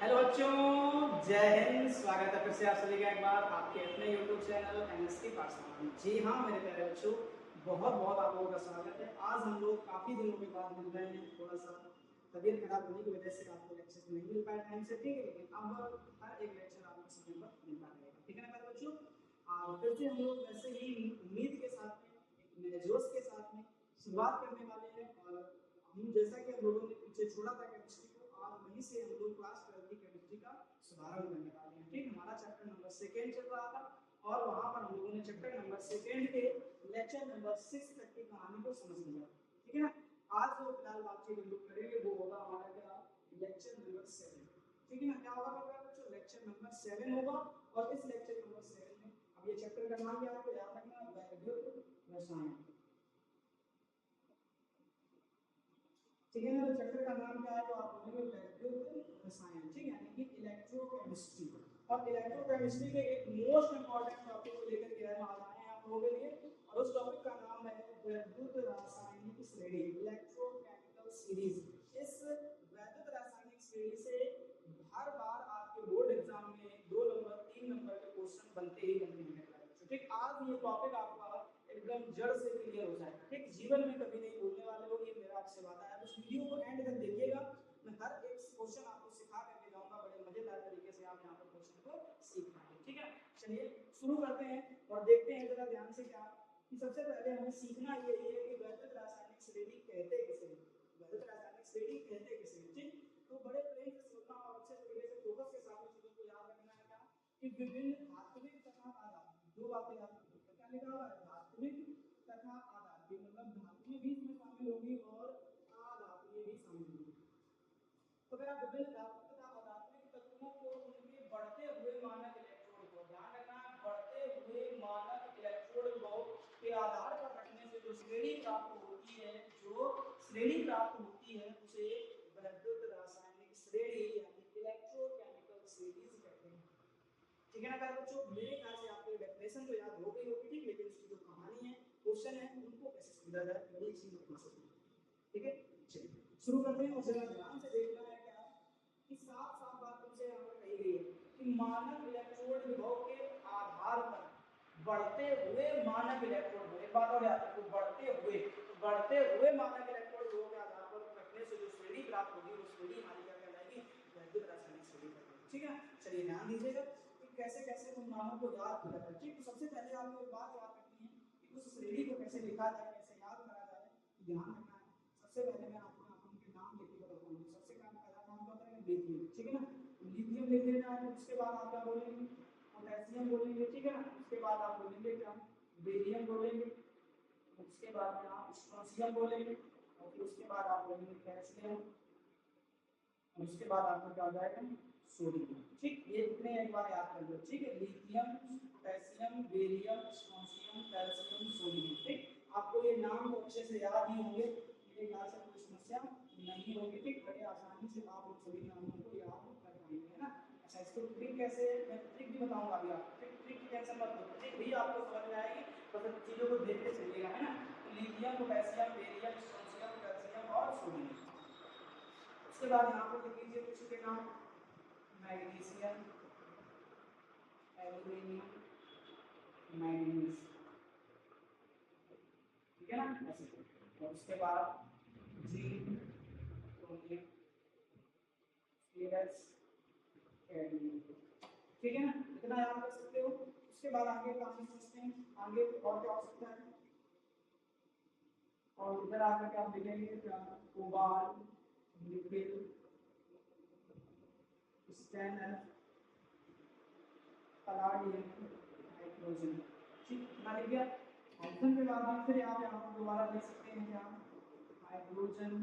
Hello बच्चों, जय हिंद। स्वागत है फिर से आप सभी का एक बार आपके अपने YouTube चैनल एमएसटी पाठशाला। जी हाँ मेरे प्यारे बच्चों, बहुत बहुत आप लोगों का स्वागत है। आज हम लोग काफ़ी दिनों के बाद मिल रहे हैं। थोड़ा सा तबीयत खराब होने की वजह से आपको लेक्चर नहीं मिल पाए टाइम से, ठीक है, लेकिन अब हर एक लेक्चर आपको समय पर मिलता रहेगा, ठीक है ना प्यारे बच्चों। फिर से हम लोग वैसे ही उम्मीद के साथ में, एक नए जोश के साथ में शुरुआत करने वाले हैं। और हम जैसा कि हम लोगों ने पीछे छोड़ा था केमिस्ट्री को, आज वहीं से हम लोग क्लास 12 की केमिस्ट्री का शुभारंभ करने वाले हैं। ठीक, हमारा चैप्टर नंबर 2 चल रहा था और वहां पर हम लोगों ने चैप्टर नंबर 2 के लेक्चर नंबर 6 तक की कहानी को समझ लिया, ठीक है ना। आज जो फिलहाल बातचीत हम लोग करेंगे वो होगा हमारा क्या, लेक्चर नंबर 7, ठीक है ना। क्या होगा मेरे बच्चों, लेक्चर नंबर 7 होगा। और इस लेक्चर नंबर 7 में अब ये चैप्टर का नाम क्या है आपको याद रखना है, वैद्युत रसायन, ठीक है ना। चैप्टर का नाम क्या है तो आप बोलेंगे वैद्युत रसायन, ठीक है, यानी कि इलेक्ट्रोकेमिस्ट्री। और इलेक्ट्रोकेमिस्ट्री के एक मोस्ट इंपॉर्टेंट टॉपिक को लेकर के हम आ रहे हैं आप लोगों के लिए। और उस टॉपिक का नाम है वैद्युत रासायनिक श्रेणी, इलेक्ट्रोकेमिकल सीरीज। इस वैद्युत रासायनिक श्रेणी से हर बार आपके बोर्ड एग्जाम में 2 नंबर 3 नंबर के क्वेश्चन बनते ही बनते हैं। ठीक, आज ये टॉपिक आपका एकदम जड़ से क्लियर हो जाएगा, ठीक। जीवन में कभी नहीं भूलने वाले हो, ये मेरा आपसे वादा है। उस वीडियो को एंड तक देखिएगा, मैं हर एक क्वेश्चन आपको सिखा करके जाऊंगा, बड़े मजेदार तरीके से आप यहाँ पर क्वेश्चन को सीख पाएंगे, ठीक है। चलिए शुरू करते हैं और देखते हैं जरा ध्यान से क्या कि सबसे पहले हमें सीखना ये है कि वैद्युत रासायनिक श्रेणी कहते किसे, वैद्युत रासायनिक श्रेणी कहते किसे, ठीक। तो बड़े प्रेम से सुनना और अच्छे तरीके से फोकस के साथ चीजों को याद रखना है क्या कि विभिन्न धात्विक तथा अधात्विक, दो बातें याद रखना। क्या लिखा हुआ है, धात्विक तथा अधात्विक, मतलब धातुएं भी इसमें शामिल होंगी और अधातुएं भी शामिल होंगी। तो अगर आप विभिन्न धात्विक तथा अधात्विक तत्वों को उनके बढ़ते हुए मानक इलेक्ट्रोड को, ध्यान रखना, बढ़ते हुए मानक इलेक्ट्रोड को के आधार पर रखने से जो श्रेणी प्राप्त होती है, जो श्रेणी प्राप्त होती है उसे वैद्युत रासायनिक श्रेणी यानी इलेक्ट्रोकेमिकल सीरीज कहते हैं, ठीक है ना प्यारे बच्चों। मेरे ख्याल से आपको डेफिनेशन तो याद हो गई होगी, ठीक, लेकिन इसकी जो कहानी है, क्वेश्चन है, उनको कैसे समझा जाए ये चीज अपना समझना, ठीक है। चलिए शुरू करते हैं और जरा ध्यान से देखना है क्या कि साफ साफ बात तुमसे यहाँ पर कही गई है कि मानक इलेक्ट्रोड विभव के आधार पर बढ़ते हुए मानक इलेक्ट्रोड, एक बात और याद रखो, बढ़ते हुए मानक इलेक्ट्रोड विभव के आधार पर रखने से जो श्रेणी प्राप्त होगी वो श्रेणी हमारी क्या कहलाएगी, वैद्युत रासायनिक श्रेणी कहलाएगी, ठीक है। चलिए ध्यान दीजिएगा कैसे कैसे उन नामों को याद किया जाए, ठीक। तो सबसे पहले आपको एक बात याद रखनी है कि उस श्रेणी को कैसे लिखा जाए, कैसे याद करा जाए, ध्यान रखना है। सबसे पहले मैं आपको यहाँ पर उनके नाम लिख के बताता हूँ। सबसे पहला नाम होता है लिथियम, ठीक है ना, लिथियम लिख देना है। उसके बाद आप क्या बोलेंगे, पोटेशियम बोलेंगे, ठीक है ना। उसके बाद आप बोलेंगे क्या, बेरियम बोलेंगे। उसके बाद में आप स्ट्रोंशियम बोलेंगे और फिर उसके बाद आप बोलेंगे कैल्शियम और उसके बाद आपका क्या हो जाएगा, सोडियम, ठीक। ये इतने एक बार याद कर लो, ठीक है। Lithium, potassium, barium, strontium, calcium, sodium, ठीक। आपको ये नाम तो अच्छे से याद ही होंगे, मेरे ख्याल से कोई समस्या नहीं होगी, ठीक। बड़े आसानी से आप उन सभी नामों को याद कर पाएंगे, है ना। अच्छा, इसको ट्रिक कैसे, मैं ट्रिक भी बताऊंगा अभी आपको, ट्रिक की टेंशन मत लो, ट्रिक भी आपको समझ में आएगी, बस चीजों को देखते चलिएगा, है ना। तो lithium, potassium, barium, strontium, calcium और सोडियम। उसके बाद यहाँ पर लिख लीजिए कुछ के नाम, मैग्नीशियम, एल्यूमिनियम, मैंगनीज, ठीक है ना ऐसे। और उसके बाद जिंक, क्रोमियम, स्टीयर्स, कैडमियम, ठीक है ना, इतना याद कर सकते हो। उसके बाद आगे कहानी समझते हैं, आगे और क्या हो सकता है। और इधर आकर के आप देखेंगे क्या, कोबाल्ट, निकेल, स्टेनर, पलाडियम, हाइड्रोजन, ठीक ना लिख दिया। हाइड्रोजन के बाद आप फिर आप यहाँ पर दोबारा देख सकते हैं क्या, हाइड्रोजन,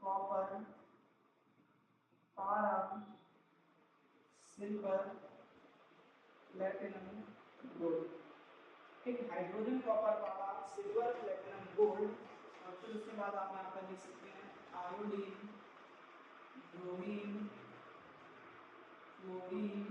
कॉपर, पारा, सिल्वर, प्लैटिनम, गोल्ड, ठीक। हाइड्रोजन, कॉपर, पारा, सिल्वर, प्लैटिनम, गोल्ड। और फिर उसके बाद आप यहाँ पर देख सकते हैं आयोडीन, ब्रोमीन, क्लोरीन,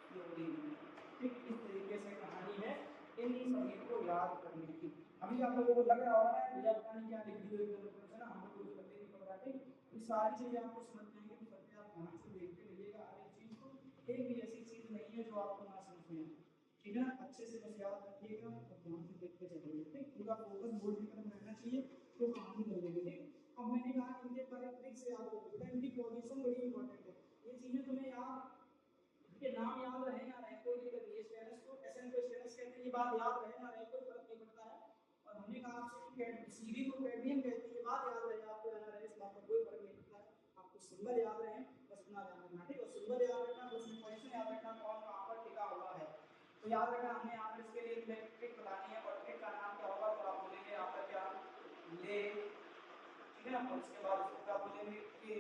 फ्लोरीन, ठीक। इस तरीके से कहानी है इन सभी को याद करने की। अभी आप लोगों को लग रहा होगा भैया पता नहीं क्या लिख दी हुई है ना, हम लोग को पता नहीं पड़ रहा है, ये सारी चीजें आपको समझ में आएंगी तो ध्यान से देखते रहिएगा हर एक चीज को, एक भी ऐसी चीज नहीं है जो आपको ना समझ में आए, ठीक है ना। अच्छे से बस याद रखिएगा और ध्यान से देखते चलिए, ठीक। पूरा फोकस बोर्ड की तरफ रहना चाहिए तो कहानी कर लेंगे, ठीक। अब मैंने कहा इनके बारे में से याद रखो बेटा, इनकी पोजीशन बड़ी इंपॉर्टेंट है, ये चीजें तुम्हें याद, ये नाम याद रहे ना रहे कोई दिक्कत नहीं है। स्टेनस को एसएन को स्टेनस कहते हैं, ये बात याद रहे ना रहे कोई फर्क नहीं पड़ता है। और हमने कहा आपसे सीडी को कैडमियम कहते हैं, ये बात याद रहे आपको या ना रहे इस बात का कोई फर्क नहीं पड़ता है। आपको सिंबल याद रहे बस इतना ध्यान रखना, ठीक है। सिंबल याद रखना प्लस पोजीशन याद रखना, कौन कहां पर टिका हुआ है तो याद रखना। हमने यहाँ पर इसके लिए ट्रिक बतानी है और ट्रिक का नाम क्या होगा तो आप बोलेंगे यहाँ पर क्या ले, ठीक है ना। और उसके बाद इसको क्या बोलेंगे के,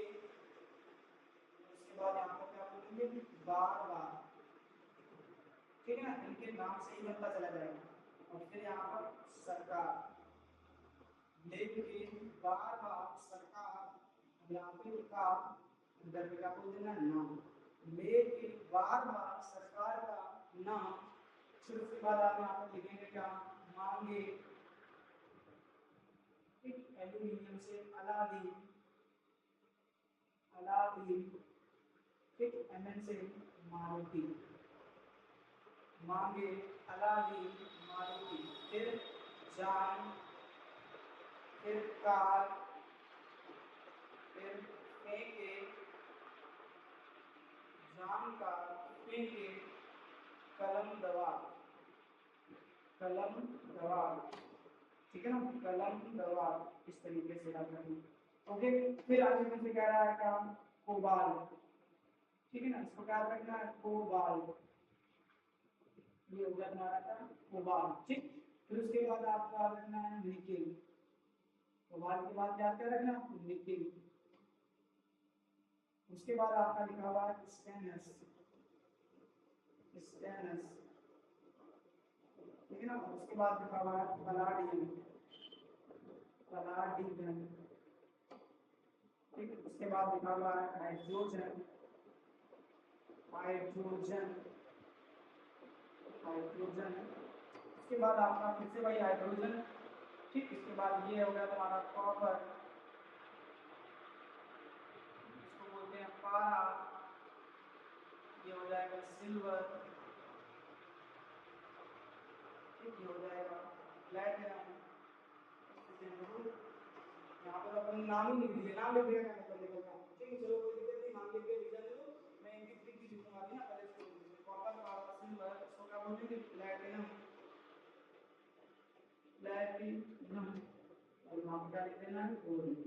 उसके बाद यहाँ पर क्या बोलेंगे बार बार, ठीक है ना। इनके नाम से ही पता चला जाएगा। और फिर यहाँ पर सरकार, लेकिन बार बार सरकार, यहाँ पे का इधर पे क्या बोल देना नाम, लेकिन बार बार सरकार का नाम। फिर उसके बाद आप यहाँ पर लिखेंगे क्या मांगे, ठीक। एल्यूमिनियम से अलादीन, अलादीन, ठीक। एमएन से मारुति, मांगे अलादीन मारुति। फिर जान, फिर कार, फिर फेंके, जान का फेंके, कलम दवा, कलम दवा, ठीक है ना। कलम दवा इस तरीके से याद रखना, ओके। फिर आगे मुझे कह रहा है काम कोबाल, ठीक है ना। इसको क्या रखना है कोबाल, ये हो गया हमारा था कोबाल, ठीक। फिर उसके बाद आपको याद रखना है निकेल, कोबाल के बाद क्या क्या रखना निकेल। उसके बाद आपका लिखा हुआ है स्टेनस, स्टेनस, ठीक है ना। उसके बाद लिखा हुआ है पलाडियम, पलाडियम, ठीक है। उसके बाद लिखा हुआ है हाइड्रोजन, हाइड्रोजन, हाइड्रोजन। उसके बाद आपका फिर से वही हाइड्रोजन, ठीक। इसके बाद ये हो गया तुम्हारा कॉपर, इसको बोलते हैं पारा, ये हो जाएगा सिल्वर, ठीक। ये हो जाएगा प्लैटिनम। यहाँ पर अपन नाम ही नहीं दिए, नाम लिख दिया क्या मतलब निकलता है, ठीक है। चलो कोई दिक्कत नहीं, नाम लिख के लिख जाने दो, मैं इनकी ट्रिक भी लिखूंगा अभी ना पहले इसको। कॉपर, पारा, सिल्वर, इसको क्या बोलेंगे प्लैटिनम, प्लैटिनम। और यहाँ पर क्या लिख देना है गोल्ड,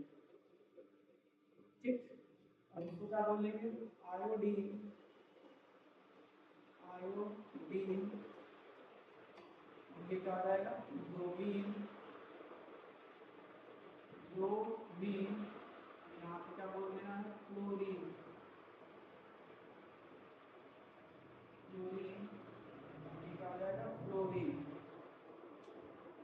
ठीक। और इसको क्या बोलेंगे आयोडीन, आयोडीन, ये क्या आ जाएगा ब्रोमीन, ब्रोमीन। यहाँ पे क्या बोल देना है क्लोरीन, क्लोरीन, ये क्या आ जाएगा क्लोरीन,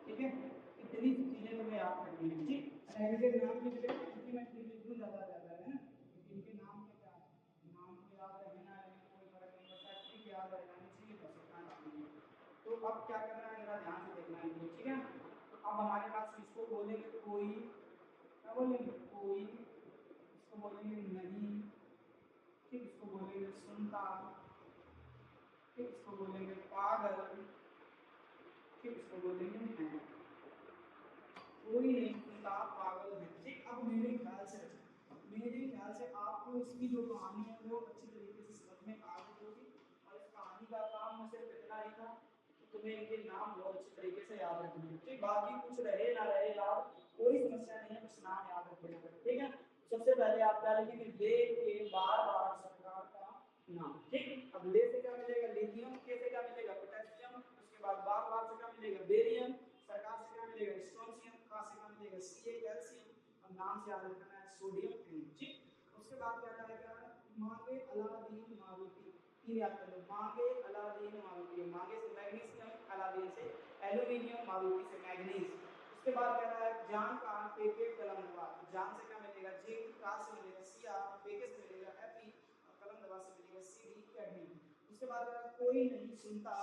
ठीक है। इतनी चीजें तुम्हें याद करनी है, ठीक। इनके नाम भी लिखे क्योंकि मैं लिखूं ज्यादा ज्यादा है ना, क्योंकि इनके नाम के क्या नाम को याद रहना है, कोई फर्क नहीं पड़ता, ठीक। याद रहना चाहिए बस इतना काफी है। तो अब क्या करना है जरा ध्यान से देखना है, ठीक है। तो अब हमारे पास इसको बोलेंगे कोई, क्या बोलेंगे कोई, इसको बोलेंगे नहीं, ठीक। इसको बोलेंगे सुनता, ठीक। इसको बोलेंगे पागल, ठीक। इसको बोलेंगे है, कोई नहीं सुनता पागल है, ठीक। अब मेरे ख्याल से आपको इसकी जो कहानी है वो अच्छी तरीके से समझ में आ गई होगी। और इस कहानी का काम में सिर्फ इतना ही था कि तुम्हें इनके नाम बहुत अच्छी तरीके से याद रखने हैं, ठीक। बाकी कुछ रहे ना रहे याद कोई समस्या नहीं है, बस नाम याद रख लेना, ठीक है। सबसे पहले आप क्या लिखेंगे ले के बार बार सरकार का नाम, ठीक। अब ले से क्या मिलेगा लिथियम, के से क्या मिलेगा पोटेशियम, उसके बाद बार बार से क्या मिलेगा बेरियम, सरकार से क्या मिलेगा स्ट्रोंशियम, का से क्या मिलेगा Ca कैल्शियम, और नाम से याद रखना है सोडियम, ठीक। उसके बाद क्या करेगा मांगे अलादीन मारुति, तीन याद कर लो मांगे अलादीन मारुति, मांगे से मैग्नीशियम, अलादीन से एल्यूमिनियम, मारुति से मैग्नीज। उसके बाद कह रहा है जान का पेके कलम दवा, जान से क्या मिलेगा जिंक, का से मिलेगा Cr, पेके से मिलेगा Fe, और कलम दवा से मिलेगा Cd कैडमियम। उसके बाद कह रहा है कोई नहीं सुनता,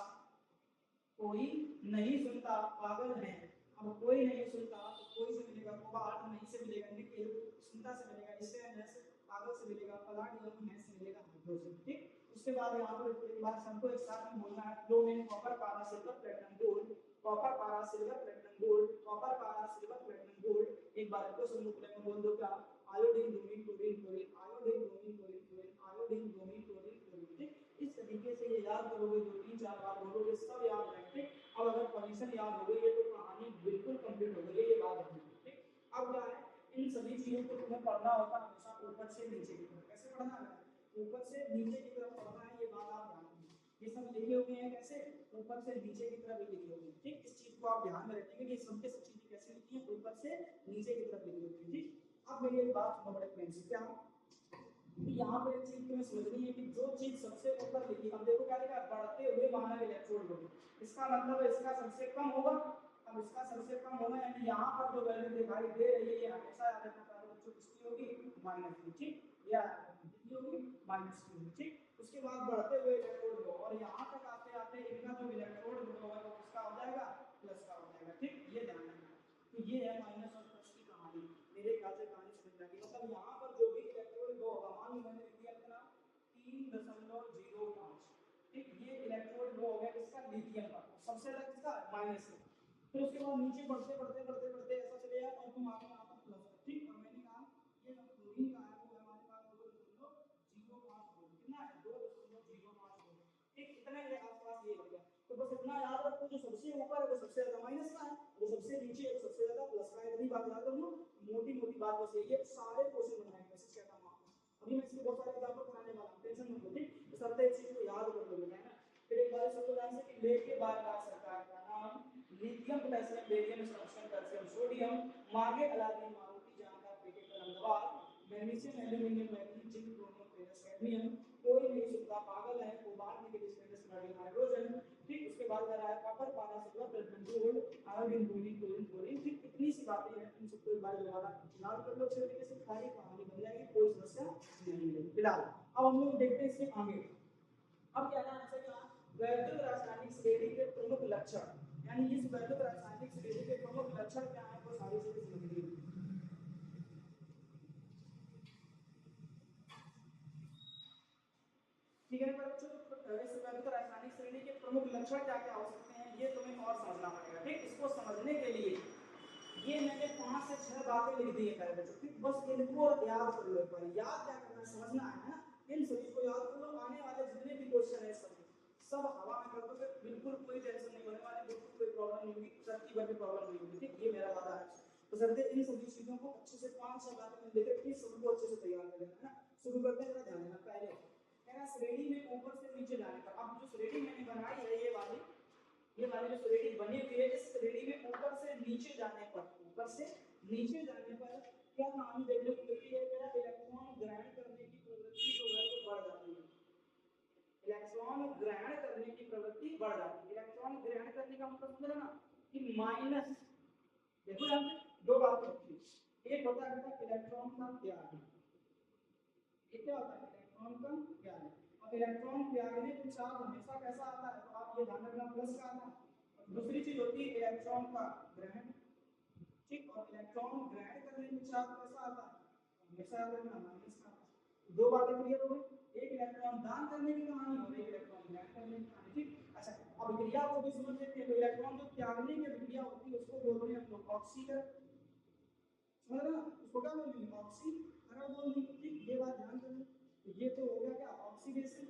कोई नहीं सुनता पागल है। अब कोई नहीं सुनता तो कोई से मिलेगा कोबाल्ट, नहीं से मिलेगा निकेल, सुनता से मिलेगा स्टेनलेस, पागल से मिलेगा पलाडियम, है उसके बाद यहाँ पर एक बार सबको एक साथ में बोलना है फ्लो में कॉपर पारा सिल्वर प्लेटिनम गोल्ड, कॉपर पारा सिल्वर प्लेटिनम गोल्ड, कॉपर पारा सिल्वर प्लेटिनम गोल्ड। एक बार को सुनो प्ले में बोल दो क्या, iodine bromine chlorine chlorine, iodine bromine chlorine chlorine, iodine bromine chlorine chlorine. ठीक, इस तरीके से ये याद करोगे, दो तीन चार बार बोलोगे, सब याद रहेंगे। अब अगर पोजीशन याद हो गई है तो कहानी बिल्कुल कंप्लीट हो गई है, ये बात रखना। ठीक, अब क्या है, इन सभी चीजों को तुम्हें पढ़ना होता है हमेशा ऊपर से नीचे की तरफ। कैसे पढ़ना है, ऊपर से नीचे की तरफ पढ़ना है, ये बात आप ध्यान रखना। ये सब लिखे हुए हैं कैसे, ऊपर से नीचे की तरफ लिखे हुए हैं। ठीक, इस चीज को आप ध्यान में रखेंगे कि सबके सब चीजें कैसे लिखी है, ऊपर से नीचे की तरफ लिखी हुई है। ठीक, अब मेरी एक बात सुनो बड़े प्रेम से, क्या यहाँ पर एक चीज तुम्हें समझनी है कि जो चीज सबसे ऊपर लिखी, अब देखो क्या लिखा है, बढ़ते हुए मानक इलेक्ट्रोड लोड। इसका मतलब है इसका सबसे कम होगा। अब इसका सबसे कम होगा यानी यहाँ पर जो वैल्यू दिखाई दे रही है ये हमेशा याद रखना प्यारे बच्चों किसकी होगी, -3। ठीक, या कितनी होगी, -3। ठीक, उसके बाद बढ़ते हुए इलेक्ट्रोड लो, और यहाँ तक आते आते इनका जो इलेक्ट्रोड लो होगा वो किसका हो जाएगा, प्लस का हो जाएगा। ठीक, ये ध्यान रखना। तो ये है माइनस और प्लस की कहानी। मेरे ख्याल से कहानी समझ में आ गई। मतलब यहाँ पर जो भी इलेक्ट्रोड लो होगा, मान लो मैंने लिख दिया अपना 3.05। ठीक, ये इलेक्ट्रोड लो हो गया किसका, लिथियम का, सबसे अलग किसका, माइनस का। फिर उसके बाद नीचे बढ़ते बढ़ते बढ़ते बढ़ते ऐसा चले जाए और तुम आगे यहाँ पर प्लस। ठीक, और मैंने कहा ये क्लोरीन का है वो हमारे पास 2.05 वोल्ट, कितना है, 2.05 वोल्ट। ठीक, इतना के आसपास ये हो गया। तो बस इतना याद रखो, जो सबसे ऊपर है वो सबसे ज्यादा माइनस का है, जो सबसे नीचे है वो सबसे ज्यादा प्लस का है। इतनी बात याद रखो, मोटी मोटी बात बस यही है। सारे क्वेश्चन बनाएंगे मैसेज कहता हूं आपको, अभी मैं इसके बहुत सारे एग्जांपल कराने वाला हूं, टेंशन मत लो। ठीक, तो सब एक चीज को याद कर लोगे ना। फिर एक बार सबको ध्यान से कि लेके बार बार सरकार का नाम, lithium potassium barium sulphur calcium sodium, मागे अलादीन मारुति जानका पेटे कलंदवार, magnesium aluminium manganese zinc chromium ferrous cadmium, कोई नहीं सुनता पागल है, cobalt nickel stainless steel hydrogen. ठीक, उसके बाद आ रहा है कॉपर पारा silver platinum gold, iodine bromine chlorine chlorine. ठीक, इतनी सी बातें हैं, इन सबको एक बार दोबारा याद कर लो अच्छे तरीके से, सारी कहानी बन जाएगी, कोई समस्या नहीं है। फिलहाल अब हम लोग देखते हैं इसके आगे। अब क्या है जैसे कि वैद्युत रासायनिक श्रेणी के प्रमुख लक्षण, यानी इस वैद्युत रासायनिक श्रेणी के प्रमुख लक्षण क्या है, वो सारी चीजें समझनी है। ठीक है ना बच्चों, इस वैद्युत रासायनिक श्रेणी के प्रमुख लक्षण क्या क्या हो सकते हैं, ये तुम्हें और समझना पड़ेगा। ठीक, इसको समझने के लिए ये मैंने 5 से 6 बातें लिख दी है प्यारे बच्चों। ठीक, बस इनको याद कर लो एक बार। याद क्या करना है, समझना है ना, इन सभी को याद कर लो। आने वाले जितने भी क्वेश्चन है सब हवा में कर दो, फिर बिल्कुल कोई टेंशन नहीं होने वाली, बिल्कुल कोई प्रॉब्लम नहीं होगी, सबकी बार प्रॉब्लम नहीं होगी। ठीक, ये मेरा वादा है। तो सर इन सभी चीजों को अच्छे से 5-6 बातें में लेकर के सबको अच्छे से तैयार कर लेना है। शुरू करते हैं, जरा ध्यान देना। पहले कहना श्रेणी में ऊपर से नीचे जाने का। अब जो श्रेणी मैंने बनाई है ये वाली जो श्रेणी बनी हुई है, इस श्रेणी में ऊपर से नीचे जाने पर, ऊपर से नीचे जाने पर क्या कहानी देखने को मिलती है, मेरा इलेक्ट्रॉन ग्रहण करने की प्रवृत्ति जो है वो बढ़ जाती है। इलेक्ट्रॉन ग्रहण करने की प्रवृत्ति बढ़ जाती है। इलेक्ट्रॉन ग्रहण करने का मतलब समझ ना कि माइनस, देखो यहाँ पे दो बातें होती है। एक होता है बेटा इलेक्ट्रॉन का त्याग, ये क्या होता है, इलेक्ट्रॉन का त्याग। अब इलेक्ट्रॉन त्यागने के साथ हमेशा कैसा आता है, तो आप ये ध्यान रखना प्लस का आता है। दूसरी चीज होती है इलेक्ट्रॉन का ग्रहण। ठीक, और इलेक्ट्रॉन ग्रहण करने के साथ कैसा आता है, हमेशा याद रखना माइनस का आता है। दो बातें क्लियर हो गई, एक इलेक्ट्रॉन दान करने की कहानी और एक इलेक्ट्रॉन ग्रहण करने की कहानी। ठीक, अच्छा अब क्रिया को भी समझ लेते हैं। तो इलेक्ट्रॉन जो त्यागने की क्रिया होती है उसको बोलते हैं हम लोग ऑक्सीकरण, समझ रहे ना, उसको क्या बोलेंगे, ऑक्सीकरण बोलेंगे। ठीक, ये बात ध्यान रखना। तो ये तो हो गया क्या, ऑक्सीडेशन,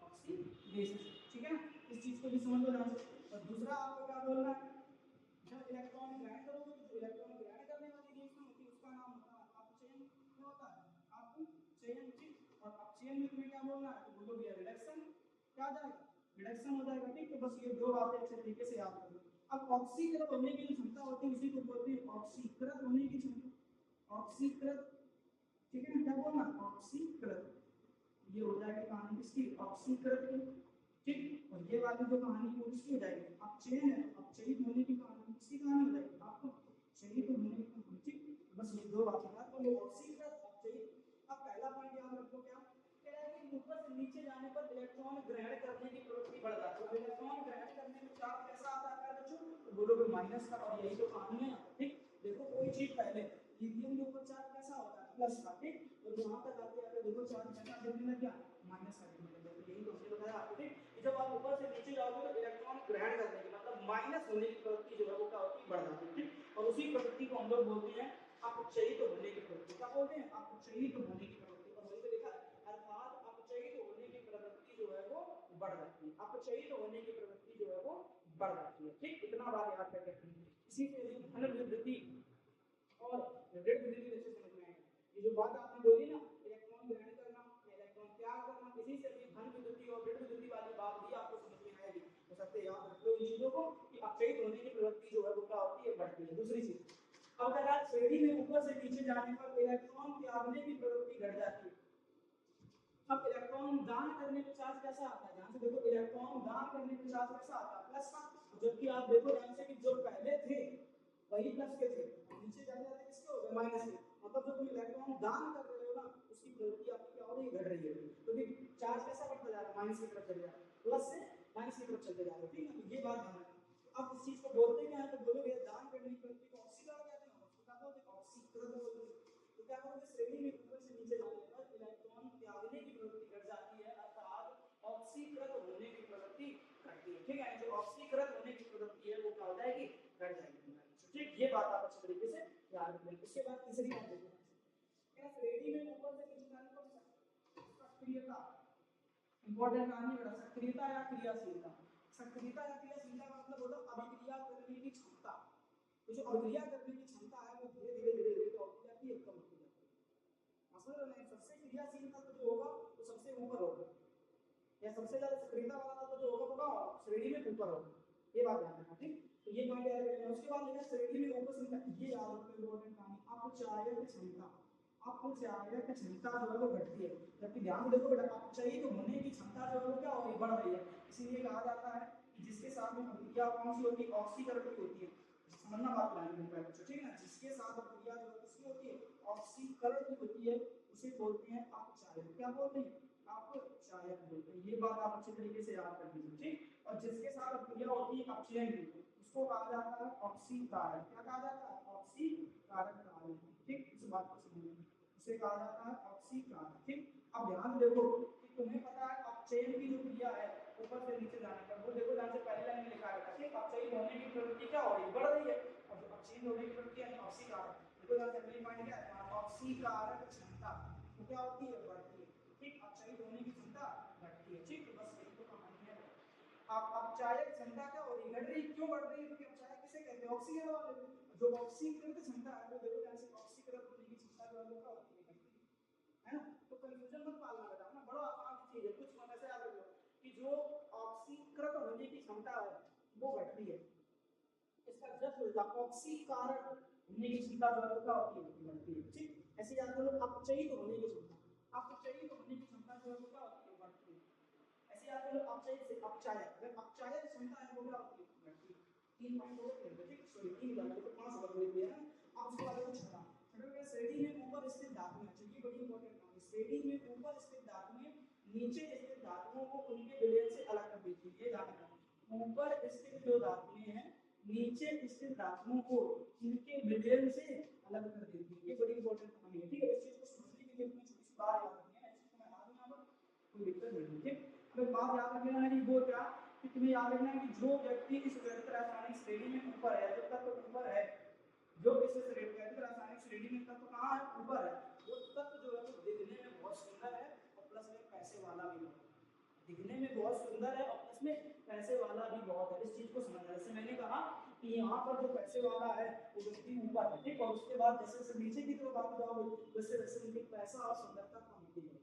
ऑक्सीडेशन। ठीक है ना, इस चीज को भी समझ लो ध्यान से। और दूसरा आपको क्या बोलना है, जब इलेक्ट्रॉन ग्रहण करोगे तो इलेक्ट्रॉन ग्रहण करने वाली रिएक्शन होती है उसका नाम होता है अपचयन। क्या होता है, अपचयन। ठीक, और अपचयन में तुम्हें क्या बोलना है, तो बोलो भैया रिडक्शन। क्या आ जाएगा, रिडक्शन हो जाएगा। ठीक, तो बस ये दो बातें अच्छे तरीके से याद कर लो। अब ऑक्सीकृत होने की जो क्षमता होती है उसी को बोलते हैं ऑक्सीकृत होने की क्षमता, ऑक्सीकृत। ठीक है ना, क्या बोलना, ऑक्सीकृत। ये हो जाएगी कहानी किसकी, ऑक्सीकृत की। ठीक, और ये वाली जो कहानी वो किसकी हो जाएगी, अपचयन है, अपचयित होने की कहानी किसकी कहानी हो जाएगी, आपको अपचयित होने की कहानी। ठीक, बस ये दो बातें याद कर लो, ऑक्सीकृत, अपचयित। अब पहला पॉइंट याद रखो, क्या कह रहा है कि ऊपर से नीचे जाने पर इलेक्ट्रॉन ग्रहण करने की प्रवृत्ति बढ़ जाती है। इलेक्ट्रॉन ग्रहण करने में चार्ज कैसा आता है बच्चों, तो बोलोगे माइनस का, और यही तो कहानी है। ठीक, देखो कोई चीज पहले लिथियम के ऊपर चार्ज कैसा होता है, प्लस का। ठीक, और यहाँ तक आते आते देखो चार्ज कैसा देने लग गया, माइनस अपचयित होने की प्रवृत्ति जो है वो क्या होती है, बढ़ जाती है। और उसी प्रवृत्ति को हम लोग बोलते हैं अपचयित होने की प्रवृत्ति। क्या बोलते हैं? अपचयित होने की प्रवृत्ति। और वही तो लिखा है, अर्थात अपचयित होने की प्रवृत्ति जो है वो बढ़ जाती है। अपचयित होने की प्रवृत्ति जो है वो बढ़ जाती है। ठीक, इतना बात याद करके रखिए। इसी से धन वृद्धि और ऋण वृद्धि जैसे समझ में आएगा। ये जो बात आपने बोली ना, इलेक्ट्रॉन ग्रहण करना, इलेक्ट्रॉन त्याग करना, इसी से भी धन वृद्धि और ऋण वृद्धि वाली बात भी आपको समझ में आएगी। तो सबसे याद रख लो इन चीजों को कि अपचयित होने की प्रवृत्ति जो है वो क्या होती है, बढ़ती है। दूसरी चीज, अब अगर आप श्रेणी में ऊपर से नीचे जाने पर इलेक्ट्रॉन त्यागने की प्रवृत्ति घट जाती है। अब इलेक्ट्रॉन दान करने पे चार्ज कैसा आता है? ध्यान से देखो, इलेक्ट्रॉन दान करने पे चार्ज कैसा आता है? प्लस का। जबकि आप देखो ध्यान से कि जो पहले थे वही प्लस के थे, नीचे जाते जाते किसके हो गए? माइनस के। मतलब जो तुम इलेक्ट्रॉन दान कर रहे हो ना, उसकी प्रवृत्ति आपकी क्या हो रही है? घट रही है। क्योंकि चार्ज कैसा बढ़ता जा रहा है? माइनस की तरफ चले जा रहा है, प्लस से माइनस की तरफ चलते जा रहे हैं। ठीक है, तो ये बात ध्यान रखना। अब इस चीज को बोलते क्या है? तो बोलोगे दान करने की प्रवृत्ति को ऑक्सीकरण कहते हैं। उसको क्या बोलते हैं? ऑक्सीकरण बोलते हैं। तो क्या करोगे? श्रेणी में ऊपर से नीचे जाने पर इलेक्ट्रॉन त्यागने की प्रवृत्ति घट जाती है, अर्थात ऑक्सीकृत होने की प्रवृत्ति घटती है। ठीक है, जो ऑक्सीकृत होने की प्रवृत्ति है वो क्या होता है कि घट जाएगी। ठीक, ये बात आप अच्छे तरीके से याद रख लें। इसके बाद तीसरी बात देखो, क्या श्रेणी में ऊपर से नीचे जाने पर सक्रियता, इंपॉर्टेंट कहानी बेटा, सक्रियता या क्रियाशीलता। सक्रियता या क्रियाशीलता का मतलब होता है अभिक्रिया करने की क्षमता। तो जो अभिक्रिया करने की क्षमता है वो धीरे धीरे धीरे धीरे क्या होती जाती है? कम होती जाती है। समझ रहे हैं? सबसे क्रियाशील तत्व जो होगा वो सबसे ऊपर होगा, या सबसे ज्यादा सक्रियता वाला तत्व जो होगा वो क्या होगा? श्रेणी में ऊपर होगा। ये बात ध्यान रखना। ठीक, तो ये पॉइंट याद रखना। उसके बाद देखा श्रेणी में ऊपर से, ये याद रखना इंपॉर्टेंट कहानी, अपचायक क्षमता। अपचायक क्षमता जो है वो घटती है। जबकि ध्यान देखो बेटा, अपचयित होने की क्षमता जो है वो क्या हो रही है? बढ़ रही है। इसीलिए कहा जाता है कि जिसके साथ में अभिक्रिया कौन सी होती है? ऑक्सीकरण की होती है। समझना बात लाइन में बच्चों, ठीक है ना? जिसके साथ अभिक्रिया जो किसकी होती है? ऑक्सीकरण की होती है, उसे बोलते हैं अपचायक। क्या बोलते हैं? अपचायक बोलते हैं। ये बात आप अच्छे तरीके से याद कर लीजिए। ठीक, और जिसके साथ अभिक्रिया होती है अपचयन की, उसको कहा जाता है ऑक्सीकारक। क्या कहा जाता है? ऑक्सीकारक कहा जाता है। ठीक, इस बात को समझिए, इसे कहा जाता है ऑक्सीकारक। ठीक, अब ध्यान देखो कि तुम्हें पता है अपचयन की जो क्रिया है ऊपर से नीचे जाने पर, वो देखो ध्यान से पहले लाइन में लिखा है कि अपचयन होने की प्रवृत्ति क्या हो रही है? बढ़ रही है। और जो अपचयन होने की प्रवृत्ति है ऑक्सीकारक, देखो ध्यान से पहली पॉइंट क्या है? ऑक्सीकारक क्षमता वो क्या होती है? बढ़ती है। ठीक, अपचयन होने की क्षमता घटती है। ठीक, तो बस यही तो कहानी है। अब अपचायक क्षमता क्या हो रही है? घट रही। क्यों बढ़ रही है? क्योंकि अपचायक किसे कहते हैं? ऑक्सीकरण वाले। जो ऑक्सीकृत क्षमता है वो देखो ध्यान से, ऑक्सीकृत होने की क्षमता जो है वो क्या होती है ना? तो कंफ्यूजन मत पालना बेटा, ना बड़ा आसान चीज है। कुछ मत ऐसे याद रखो कि जो ऑक्सीकृत होने की क्षमता है वो घटती है, इसका जस्ट उल्टा ऑक्सीकारक होने की क्षमता जो है वो क्या होती है? बढ़ती है। ठीक, ऐसे याद करो, अपचयित होने की क्षमता, अपचयित होने की क्षमता जो है वो क्या होती है? बढ़ती है। ऐसे याद करो, अपचयित से अपचायक, अगर अपचायक क्षमता है वो क्या होती है? बढ़ती है। 3 पॉइंट हो गए। ठीक, सॉरी 3 बार तो 5 बार बोल दिया है। अब उसके बाद देखो छठा, अगर श्रेणी में ऊपर स्थित धातु है, ये बड़ी इंपॉर्टेंट बात है। श्रेणी में ऊपर स्थित धातुएं नीचे स्थित धातुओं को उनके विलयन से अलग कर देती है। ये ध्यान रखना, ऊपर स्थित जो धातुएं हैं नीचे स्थित धातुओं को इनके विलयन से अलग कर देती है। ये बड़ी इंपॉर्टेंट कहानी है। ठीक है, इस चीज को समझने के लिए तुम्हें छोटी सी बात याद रखनी है। इस चीज को मैं याद नहीं आऊंगा, कोई दिक्कत नहीं है। ठीक, अगर बात याद रखना है कि वो क्या, कि तुम्हें याद रखना है कि जो व्यक्ति इस वैदिक रासायनिक श्रेणी में ऊपर है, जब तक तो ऊपर है, जो इस वैदिक रासायनिक श्रेणी में तत्व कहाँ है? ऊपर है, वो तत्व जो है वो दिखने में बहुत सुंदर है और प्लस में पैसे वाला भी बहुत है। दिखने में बहुत सुंदर है और प्लस में पैसे वाला भी बहुत है। इस चीज को समझना। जैसे मैंने कहा कि यहाँ पर जो पैसे वाला है वो व्यक्ति ऊपर है। ठीक, और उसके बाद जैसे जैसे नीचे की तरफ आप जाओगे वैसे वैसे उनकी पैसा और सुंदरता कम होती है।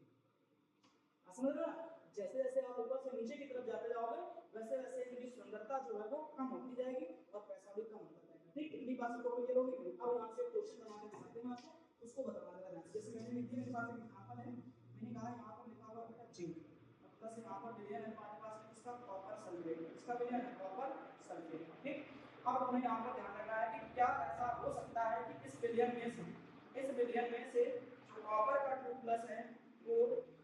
समझ रहे हो? जैसे जैसे आप ऊपर से नीचे की तरफ जाते जाओगे वैसे वैसे इनकी सुंदरता जो है वो कम होती जाएगी और पैसा भी कम होता जाएगा। ठीक, इतनी बात को क्लियर होगी। अब यहाँ से क्वेश्चन बनाने दिखाते हैं आपको, उसको बताना है। जैसे मैंने लिख दिया, मेरे पास एक एग्जांपल है, मैंने कहा यहाँ पर लिखा हुआ है जिंक, प्लस यहाँ पर विलयन है हमारे पास इसका कॉपर सल्फेट, इसका विलयन है कॉपर सल्फेट। ठीक, अब हमें यहाँ पर ध्यान रखना है कि क्या ऐसा हो सकता है कि इस विलयन में से जो कॉपर का 2+ है वो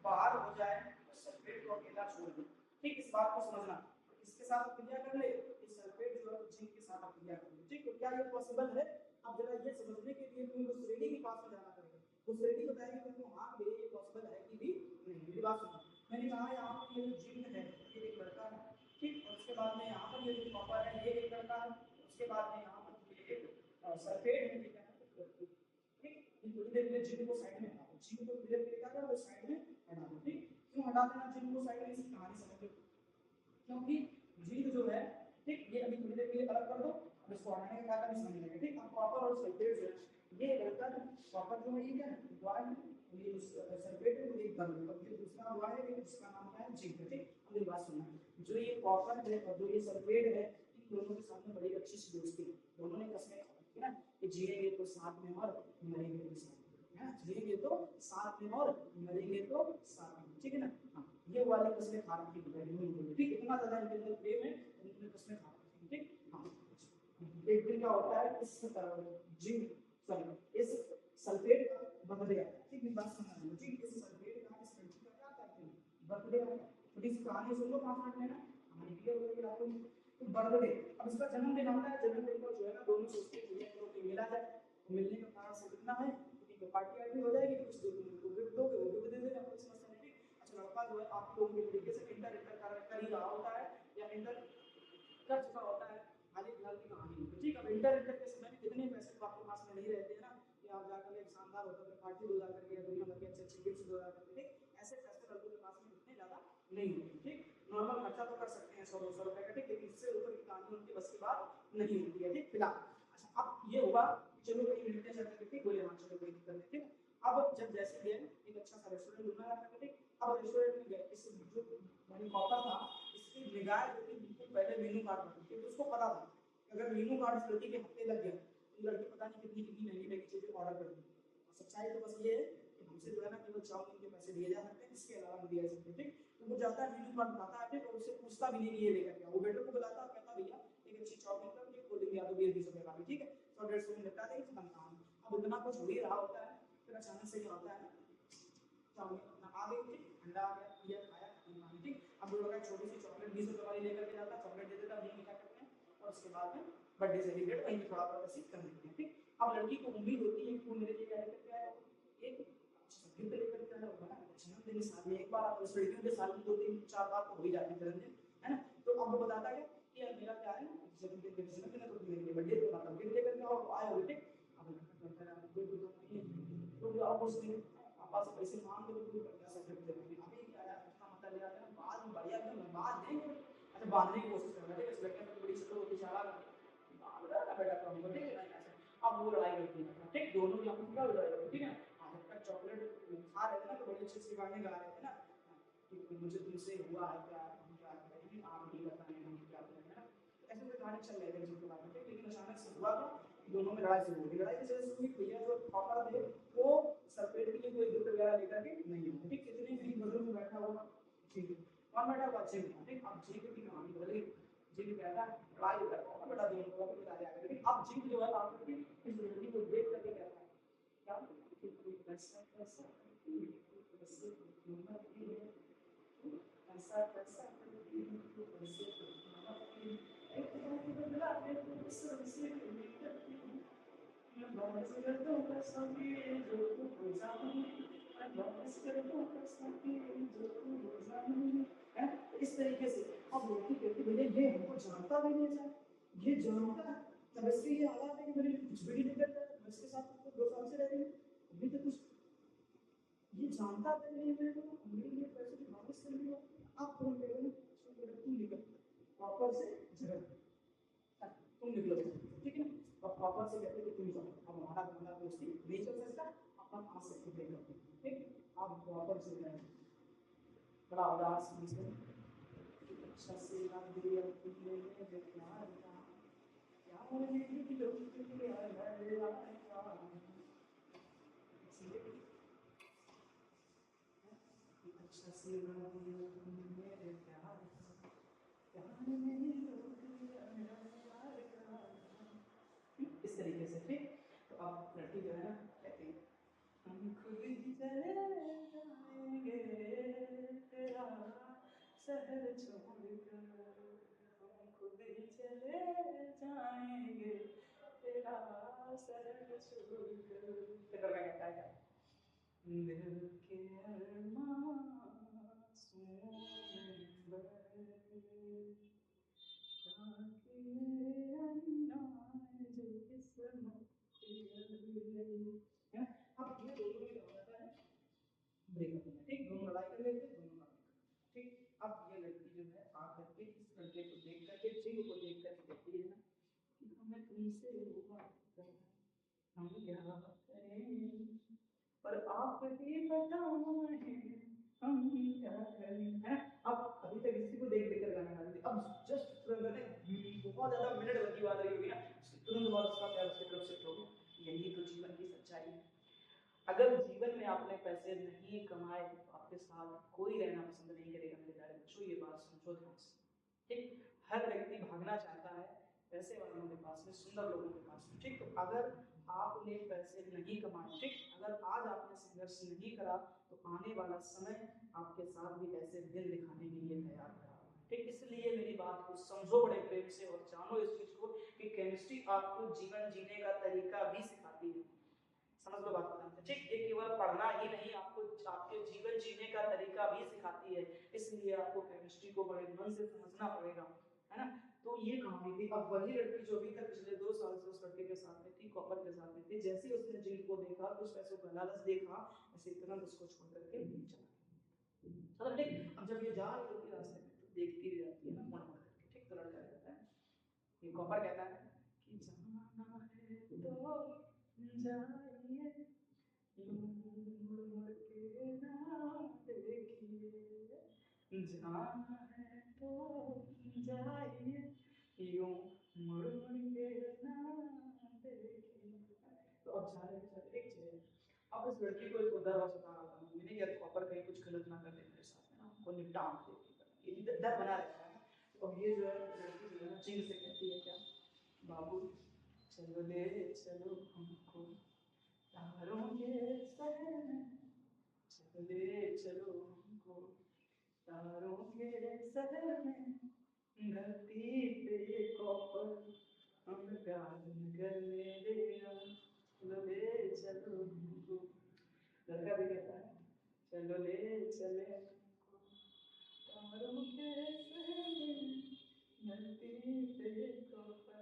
बाहर हो जाए और सल्फेट को अकेला छोड़ दे। ठीक, इस बात को समझना। इसके साथ क्रिया कर ले, इस सल्फेट जो है जिंक के साथ क्रिया कर ले। ठीक, तो क्या ये पॉसिबल है? अब जरा ये समझने के लिए तुमको श्रेणी के पास में जाना पड़ेगा। वो श्रेणी बताएगी तुमको हाँ भैया ये पॉसिबल है कि भी नहीं। मेरी बात सुनो, मैंने कहा यहाँ पर ये जो जिंक है ये एक लड़का है। ठीक, और इसके बाद में यहाँ पर ये जो कॉपर है ये एक करता है, उसके बाद में यहाँ पर ये एक सल्फेट है, ठीक है, ठीक, थोड़ी देर के लिए जिंक को साइड में हटा दो, जिंक को धीरे धीरे क्या करो वो साइड में हटा दो, ठीक, क्यों हटा देना जिंक को साइड में, इसकी कहानी समझो, क्योंकि जिंक जो है, ठीक, ये अभी थोड़ी देर के लिए अलग कर दो, अब इसको हटाने का कारण समझ लेंगे, ठीक। अब कॉपर और सल्फेट जो है ये बर्तन, कॉपर जो है ये क्या है, ड्राई है, ये सल्फेट है, ये बर्तन, और ये दूसरा ड्राई है, इसका नाम क्या है, जिंक, ठीक। अब मेरी बात सुनना, जो ये कॉपर है और जो ये सल्फेट है, इन दोनों के साथ में बड़ी अच्छी सी दोस्ती है, दोनों ने कसमें खाई है ना, कि जिएंगे तो साथ में और मरेंगे तो साथ में, है, जिएंगे तो साथ में और मरेंगे तो साथ में, ठीक है ना। हाँ, ये वाली कसमें खा रखी है, ठीक, इतना ज्यादा इनके अंदर प्रेम है, उन्होंने कसमें खा रखी है, ठीक। हाँ, एक दिन क्या होता है, इस जिंक सॉरी इस सल्फेट का बर्थडे आता है, ठीक है, बात समझ लो, ठीक, इस सल्फेट का इस लड़की का क्या करते हैं, बर्थडे आता है, थोड़ी सी कहानी सुन लो 5 मिनट में ना, कहानी क्लियर हो गई आपको, तो बर्थडे, अब इसका जन्मदिन आता है, जन्मदिन पर जो है ना दोनों सोचते हैं भैया लोग मिला जाए, मिलने का कारण से कितना है, ठीक है, पार्टी वार्टी हो जाएगी, कुछ को गिफ्ट दोगे वो भी दे देना, कोई समस्या नहीं, ठीक। अच्छा, लड़का जो है आप लोगों के तरीके से इंटर कर ही रहा होता है या इंटर कर चुका होता है, हाल ही फिलहाल की कहानी है, ठीक। अब इंटर के समय में कितने पैसे तो आपके पास में नहीं रहते हैं ना, कि आप जाकर एक शानदार होटल में पार्टी हो जाकर के दुनिया भर के अच्छे अच्छे गिफ्ट हो जाकर के, ठीक, ऐसे पैसे लड़कों के पास में इतने ज्यादा नहीं होते, ठीक, नॉर्मल खर्चा तो कर सकते हैं 100-200 रुपए का, ठीक, लेकिन इससे ऊपर की कहानी उनकी बस की बात नहीं होती है, ठीक, फिलहाल। अच्छा, अब ये हुआ, चलो कहीं मिलते हैं, ठीक, बोले हाँ चलो कोई दिक्कत नहीं, ठीक। अब जब जैसे गए एक अच्छा सा रेस्टोरेंट ढूंढना था, ठीक, अब रेस्टोरेंट में गए, इस जो मैंने कॉपर था इसकी निगाह जो थी बिल्कुल पहले मेनू कार्ड पर थी, तो उसको पता था अगर मेनू कार्ड इस लड़की के हफ्ते लग गया तो लड़की पता नहीं कितनी कितनी महंगी महंगी चीजें ऑर्डर कर दी। सच्चाई तो बस ये है कि हमसे जो है ना केवल चाउमीन के पैसे दिए जा सकते हैं, इसके अलावा नहीं दिए जा सकते, ठीक। तो वो जाता है मेनू कार्ड बताता है, ठीक, और उससे पूछता भी नहीं ये लेकर क्या, वो वेटर को बुलाता है, कहता भैया एक अच्छी चाउमीन कर मुझे कोल्ड ड्रिंक या तो 20-20 रुपए वाली, ठीक है, 100-150 में निपटा देंगे, खत्म काम। अब इतना कुछ हो ही रहा होता है, फिर अचानक से क्या होता है, चाउमीन अपना आ गई, ठीक, ठंडा आ गया, ये खाया, ठीक। अब वो लोग छोटी सी चॉकलेट 20 रुपए वाली लेकर के जाता, चॉकलेट दे देता, वहीं क्या करते हैं और उसके बाद में बर्थडे सेलिब्रेट वहीं पे थोड़ा बहुत ऐसे कर देते हैं, ठीक। अब लड़की को उम्मीद होती है कि वो मेरे लिए क्या लेकर के आया, एक गिफ्ट लेकर के आया होगा ना, जन्मदिन साल में एक बार, अब उस लड़कियों के साल में 2-3-4 बार तो हो ही जाते हैं जन्मदिन, है ना। तो अब वो बताता है कि यार मेरा क्या है जन्मदिन है तो मेरे लिए बर्थडे तो मतलब गिफ्ट लेकर के आओ, आए हो, ठीक। अब लड़का कहता है कोई तो नहीं, तो आप उसने पापा से पैसे मांग लो तो बढ़िया सा गिफ्ट दे देंगे, अभी क्या यार इतना मत ले आते हैं, बाद में बढ़िया एकदम बाद देंगे, अच्छा बांधने की कोशिश कर रहा है, इस लड़के में बड़ी शक्ल होती चाला बांध रहा है बेटा काम को, ठीक है। अब वो लड़ाई करती है, ठीक, दोनों की आपस में क्या लड़ाई होती है, ठीक है। हाँ, जब तक चॉकलेट खा रहे थे ना तो बड़ी अच्छे से गाने गा रहे थे ना, कि मुझे तुमसे हुआ है प्यार, हम क्या करेंगे आप ही बताएं हम क्या करें, है ना। ऐसे में गाने चल रहे थे जिनके बारे में, ठीक, लेकिन अचानक से हुआ था दोनों में लड़ाई शुरू हो गई, लड़ाई की वजह से हुई भैया जो पापा थे वो सल्फेट के लिए कोई गिफ्ट वगैरह लेकर के नहीं आए, ठीक, कितने भी बदल में बैठा हुआ, ठीक है, और बैठा हुआ अच्छे में, ठीक। अब जिंक की कहानी बदल गई, जिंक कहता है लड़ाई हो गया और बेटा दोनों को बता दिया, लेकिन अब जिंक जो है आप लोग इस लड़की को देख करके कहता है क्या कि कोई पैसा पैसा पैसे ऐसा पैसा पैसे एक तो बदला दे तो सबसे मैं प्रॉमिस करता हूँ कसम की जो तू हो जाऊँ, मैं प्रॉमिस करता हूँ कसम की जो तू हो जाऊँ, है। इस तरीके से अब लड़की कहती भैया ये हमको जानता भी नहीं था, ये जानता है तब इसके ये हालात है कि मेरे लिए कुछ भी नहीं करता है, मैं इसके साथ 2 साल से रह रही हूँ अभी तक कुछ ये जानता भी नहीं मेरे को, मेरे लिए पैसे की वापस कर दिया, आप फोन करो ना तुम निकल प्रॉपर से झगड़, तुम निकलो, ठीक है ना। और प्रॉपर से कहते कि तुम जाओ, अब हमारा बंदा दोस्ती नहीं चल सकता, अपन आ सकते ब्रेक करते हैं, ठीक। आप प्रॉपर से जाए बड़ा उदास मुझे अच्छा से रात दिया तुमने मेरे प्यार का प्यार नहीं लो तुमने यार अच्छा से रात दिया तुमने मेरे प्यार का प्यार नहीं लो तुमने यार का, इस तरीके से, ठीक। तो अब लड़की जो है ना कहती है हम खुद ही चले जाएंगे तेरा शहर छोड़कर, हम खुद ही चले जाएंगे तेरा शहर छोड़कर, फिर मैं कहता है दिल के अरमां लड़के को देख करके, जिंक को देख करके कहती है ना कि हमें तुमसे हुआ हम क्या करें, पर आप ही बताएं हम क्या करें, है। अब अभी तक इसी को देख लेकर गाना गा रही थी, अब जस्ट बहुत ज्यादा मिनट बची बात रही होगी ना, तुरंत बाद उसका प्यार उसकी तरफ शिफ्ट हो गया। यही तो जीवन की सच्चाई है। अगर जीवन में आपने पैसे नहीं कमाए तो आपके साथ कोई रहना पसंद नहीं करेगा मेरे प्यारे बच्चों, ये बात समझो ध्यान से। ठीक, हर व्यक्ति भागना चाहता है पैसे वालों के पास में, सुंदर लोगों के पास में। ठीक, तो अगर आपने पैसे नहीं कमाए, ठीक, अगर आज आपने संघर्ष नहीं करा तो आने वाला समय आपके साथ भी ऐसे दिन दिखाने के लिए तैयार खड़ा होगा। ठीक, इसलिए मेरी बात को समझो बड़े प्रेम से और जानो इस चीज को कि केमिस्ट्री आपको जीवन जीने का तरीका भी सिखाती है। समझ लो बात को। ठीक, ये केवल पढ़ना ही नहीं, आपको आपके जीवन जीने का तरीका भी सिखाती है, इसलिए आपको केमिस्ट्री को बड़े मन से समझना पड़ेगा, है ना। तो ये कहानी थी। अब वही लड़की जो अभी तक पिछले 2 साल से उस लड़के के साथ में थी, कॉपर के साथ में थी, जैसे ही उसने जिंक को देखा, कुछ पैसों का लालच देखा, ऐसे तुरंत उसको छोड़ करके चला। चलो ठीक, अब जब ये जा रही होती रास्ते में तो देखती रह जाती है ना मुड़ मुड़ करके। ठीक, तो लड़का कहता है, ये कॉपर कहता है कि जाना है तो जाइए, यूं मुड़ मुड़ के ना देखिए, जाना है तो जाइए, यूं मुड़ मुड़ के ना देखिए। तो अब जा रहे एक चीज, अब इस लड़की को एक डर और सता रहा था, मैंने यार कॉपर कहीं कुछ गलत ना कर दे मेरे साथ में ना, को निपटा दे, ये डर बना रहता है। तो अब ये जो है लड़की जो है ना चिंग से कहती है क्या, बाबू चलो ले चलो हमको तारों के शहर में, चलो ले चलो हमको तारों के शहर में, धरती पे कॉपर हम प्यार करने देगा, चलो ले चलो हमको। लड़का भी कहता है चलो ले चले हमको तारों के शहर में, धरती पे कॉपर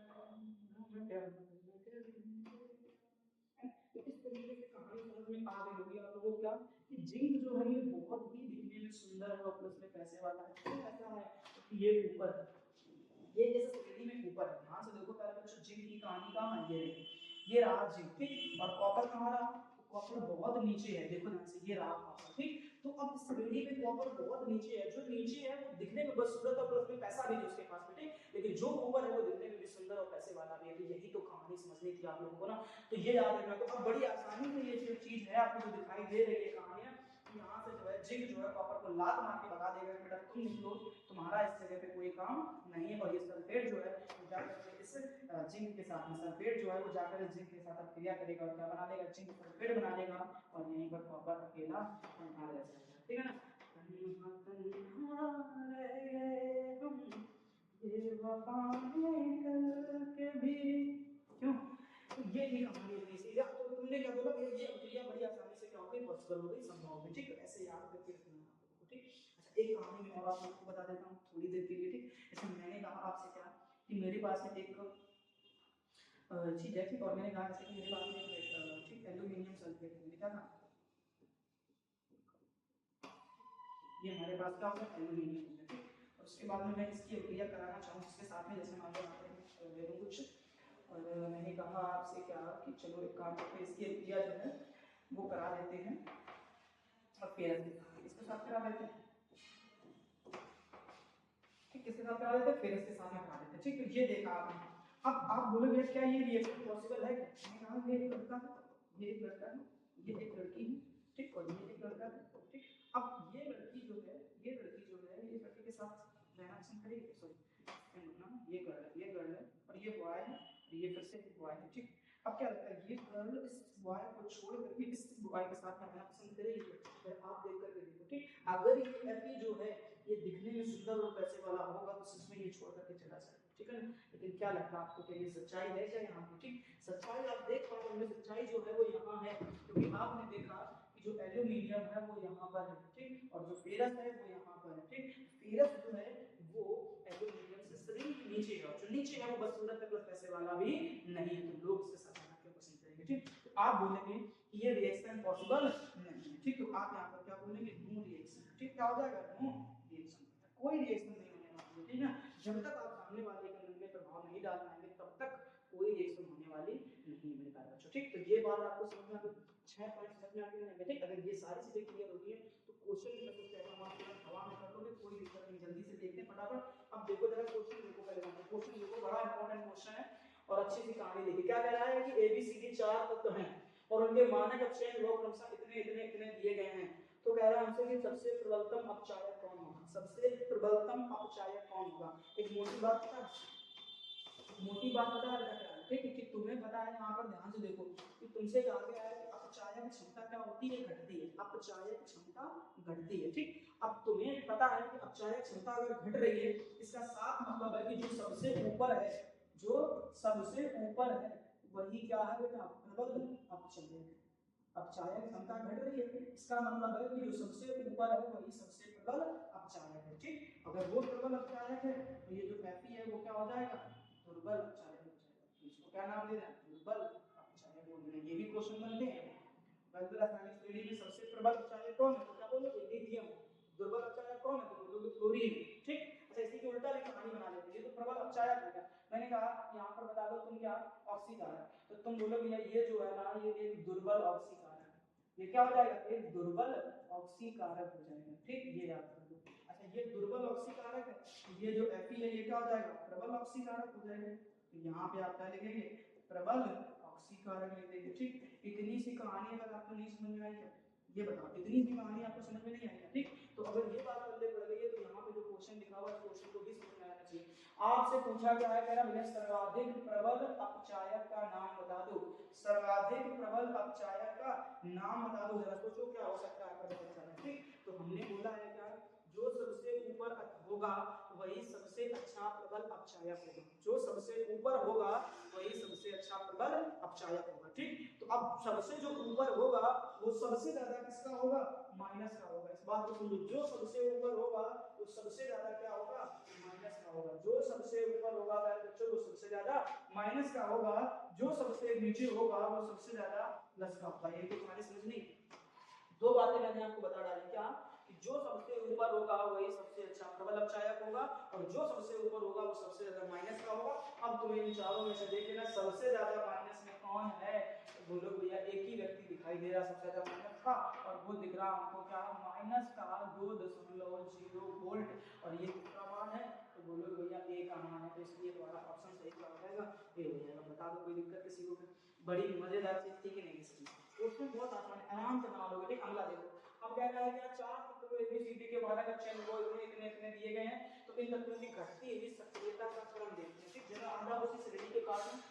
हम प्यार करने देगा। तो इस तरीके से कहानी समझ में आ गई होगी आप लोगों को क्या, कि जिंक जो है ये बहुत ही दिखने में सुंदर है और प्लस में पैसे वाला है। क्यों ऐसा है कि ये ऊपर है, ये जैसे सफेदी में ऊपर है। ध्यान से देखो पहले बच्चों, जिंक की कहानी कहाँ है, ये रहा जिंक। ठीक, और कॉपर कहाँ रहा, कॉपर बहुत नीचे है, देखो ध्यान से, ये रहा कॉपर। ठीक, तो अब इस सफेदी में कॉपर बहुत नीचे है, जो नीचे है वो दिखने में बस सूरत और प्लस में पैसा भी नहीं उसके पास में। ठीक, लेकिन जो ऊपर है वो दिखने में भी सुंदर और पैसे वाला भी है। तो यही तो कहानी समझनी थी आप लोगों को ना, तो ये याद रखना। तो अब बड़ी आसानी से ये जो चीज है आपको जो दिखाई दे रही है कहानियां, यहाँ से जो है जिंक जो है कॉपर को लात मार के भगा देगा, बेटा तुम निकलो, तुम्हारा इस जगह पे कोई काम नहीं है। और ये सल्फेट जो है जाकर इस जिंक के साथ में, सल्फेट जो है वो जाकर जिंक के साथ क्रिया करेगा और क्या बना लेगा, जिंक सल्फेट बना लेगा, और यहीं पर कॉपर अकेला तन्हा रह जाएगा। ठीक है ना, तन्हा रह गए हम ये वफाएं करके भी, क्यों। तो ये थी हमारी अपनी सी, तो तुमने क्या बोला भैया, ये क्रिया बड़ी आसानी से क्या हो गई, पॉसिबल हो गई, संभव हो गई। ठीक, तो ऐसे याद करके रखना आप लोगों को। ठीक, अच्छा एक कहानी में और आप लोगों को बता देता हूँ थोड़ी देर के लिए। ठीक, जैसे मैंने कहा आपसे क्या कि मेरे पास में एक चीज है। ठीक, और मैंने कहा जैसे कि मेरे पास में एक ठीक एल्यूमिनियम सल्फेट है, मैंने क्या कहा, ये हमारे पास का एल्यूमिनियम है। ठीक, और उसके बाद में मैं इसकी अभिक्रिया कराना चाहूँ इसके साथ में, जैसे मान लो ले लूँ कुछ, और मैंने कहा आपसे क्या कि चलो एक काम करते हैं, इसकी अभिक्रिया जो है वो करा लेते हैं, और फेरस इसके साथ करा देते हैं। ठीक, किसके साथ करा देते हैं, फेरस के साथ में करा देते हैं। ठीक, तो ये देखा आपने। अब आप बोलोगे क्या ये रिएक्शन पॉसिबल है क्या, मैंने कहा ये एक लड़का है, ये एक लड़का है, ये एक लड़की है। ठीक, और ये एक लड़का है। ठीक, अब ये लड़की जो है, ये लड़की जो है ये लड़के के साथ रहना पसंद करेगी, सॉरी ये गर्ल है, ये गर्ल है, और ये बॉय है, और ये फिर से बॉय है। ठीक, अब क्या लगता है, ये गर्ल इस बॉय को छोड़ करके इस बॉय के साथ रहना पसंद करेगी, फिर आप देख करके देखो। ठीक, अगर ये एपी जो है ये दिखने में सुंदर और पैसे वाला होगा तो सच में ये छोड़ करके चला जाएगा। ठीक है ना, लेकिन क्या लगता है आपको कि ये सच्चाई है क्या यहाँ की। ठीक, सच्चाई आप देख पा रहे हो, सच्चाई जो है वो यहाँ है, क्योंकि आपने देखा कि जो एल्यूमिनियम है वो यहाँ पर है। ठीक, और जो फेरस है वो यहाँ पर है। ठीक, फेरस जो है वो एल्यूमिनियम से शरीर नीचे है, जो नीचे है वो बस सूरत तक पैसे वाला भी नहीं है, तो लोग इसके साथ रहना क्यों पसंद करेंगे। ठीक, तो आप बोलेंगे कि ये रिएक्शन पॉसिबल नहीं है। ठीक, तो आप यहाँ पर क्या बोलेंगे, नो रिएक्शन। ठीक, क्या हो जाएगा, नो रिएक्शन, कोई रिएक्शन नहीं होने वाला है। ठीक है, जब तक आप सामने वाले के मन में प्रभाव नहीं डाल पाएंगे तब तक कोई रिएक्शन होने वाली नहीं है मेरे प्यारे बच्चों। ठीक, तो ये बात आपको समझ में आ गई, 6 पॉइंट समझ में आ गए। ठीक, अगर ये सारी चीजें क्लियर होगी है तो क्वेश्चन भी मतलब क्या हम तुरंत हवा में कर लोगे, कोई दिक्कत नहीं। जल्दी से देखते हैं फटाफट। अब देखो जरा क्वेश्चन देखो, पहले क्वेश्चन देखो, बड़ा इंपॉर्टेंट क्वेश्चन है और अच्छी सी कहानी देखिए। क्या कह रहा है कि ABCD 4 तत्व हैं और उनके मानक अपचयन योग क्रमशः इतने इतने इतने दिए गए हैं। तो कह रहा है हमसे कि सबसे प्रबलतम अपचायक कौन होगा, सबसे प्रबलतम अपचायक कौन होगा। एक मोटी बात बता, मोटी बात बता रहा है, ठीक है, कि तुम्हें पता है, यहाँ पर ध्यान से देखो कि तुमसे कहा गया है कि अपचायक क्षमता क्या होती है, घटती है। अपचायक क्षमता घटती है। ठीक, अब तुम्हें पता है कि अपचायक क्षमता अगर घट रही है, इसका साफ मतलब है कि जो सबसे ऊपर है, जो सबसे ऊपर है वही क्या है बेटा, प्रबल अपचायक। अपचायक क्षमता घट रही है, इसका मतलब है कि जो सबसे ऊपर है वही सबसे प्रबल अपचायक है। ठीक, अगर वो प्रबल अपचायक है तो ये जो Fe है वो क्या हो जाएगा, दुर्बल अपचायक हो जाएगा। इसको क्या नाम दे रहे हैं, दुर्बल अपचायक बोल रहे हैं। ये भी क्वेश्चन बनते हैं। वैसे रासायनिक श्रेणी में सबसे प्रबल अपचायक कौन है, तो क्या बोलोगे, लिथियम। दुर्बल अपचायक कौन है, तो बोलोगे क्लोरीन। ठीक, अच्छा इसी की उल्टा भी कहानी बना लेते हैं। ये तो प्रबल अपचायक हो गया, मैंने कहा यहाँ पर बता दो तुम क्या, ऑक्सीकारक। तो तुम बोलोगे यार ये जो है ना, ये एक दुर्बल ऑक्सीकारक, ये क्या हो जाएगा, एक दुर्बल ऑक्सीकारक हो जाएगा। ठीक, ये याद कर लो। अच्छा ये दुर्बल ऑक्सीकारक है, ये जो Fe है ये क्या हो जाएगा, प्रबल ऑक्सीकारक हो जाएगा। तो यहाँ पे आप क्या लिखेंगे, प्रबल ऑक्सीकारक लिख देंगे। ठीक, इतनी सी कहानी अगर आपको नहीं समझ में आई है, ये बताओ, इतनी सी कहानी आपको समझ में नहीं आई है। ठीक, तो अगर ये बात पल्ले पड़ गई है तो यहाँ पे जो क्वेश्चन लिखा हुआ है, क्वेश्चन को भी समझ में आना चाहिए। आपसे पूछा गया है, कह रहा भैया सर्वाधिक प्रबल अपचायक का नाम बता दो। सर्वाधिक प्रबल अपचायक का नाम बता दो, जरा सोचो क्या हो सकता है प्रबल अपचायक। ठीक, तो हमने बोला है क्या, जो सबसे ऊपर होगा वही सबसे अच्छा प्रबल अपचायक होगा। जो सबसे ऊपर होगा वही सबसे अच्छा प्रबल अपचायक होगा। ठीक, तो अब सबसे जो ऊपर होगा वो सबसे ज्यादा किसका होगा, माइनस का होगा। इस बात को समझो, जो सबसे ऊपर होगा वो सबसे ज्यादा क्या होगा, माइनस का होगा। जो सबसे ऊपर होगा बच्चों वो सबसे ज्यादा माइनस का होगा, जो सबसे नीचे होगा वो सबसे ज्यादा प्लस का होगा। ये तो तुम्हारी समझनी। दो बातें मैंने आपको बता डाली, क्या कि जो सबसे ऊपर होगा वही सबसे अच्छा प्रबल अपचायक होगा और जो सबसे ऊपर होगा वो सबसे ज्यादा माइनस का होगा। अब तुम्हें इन चारों में से देख लेना सबसे ज्यादा माइनस में कौन है, तो बोलो भैया एक ही व्यक्ति दिखाई दे रहा सबसे ज्यादा माइनस का, और वो दिख रहा हमको क्या, माइनस का 2.0 वोल्ट। और ये कितना मान है, तो बोलो भैया ए का मान है, तो इसलिए तुम्हारा ऑप्शन सही हो जाएगा, ए हो जाएगा। बता दो कोई दिक्कत किसी को, बड़ी मजेदार चीज थी कि नहीं इसकी। क्वेश्चन बहुत आसान है, आराम से बना लोगे। ठीक, अगला देखो, अब क्या कहा है कि 4 तत्वों ABCD के मानक अपचयन वो इतने इतने दिए गए हैं, तो इन तत्वों की घटती हुई सक्रियता का क्रम देखते हैं। ठीक, जरा आधा उसी श्रेणी के पास में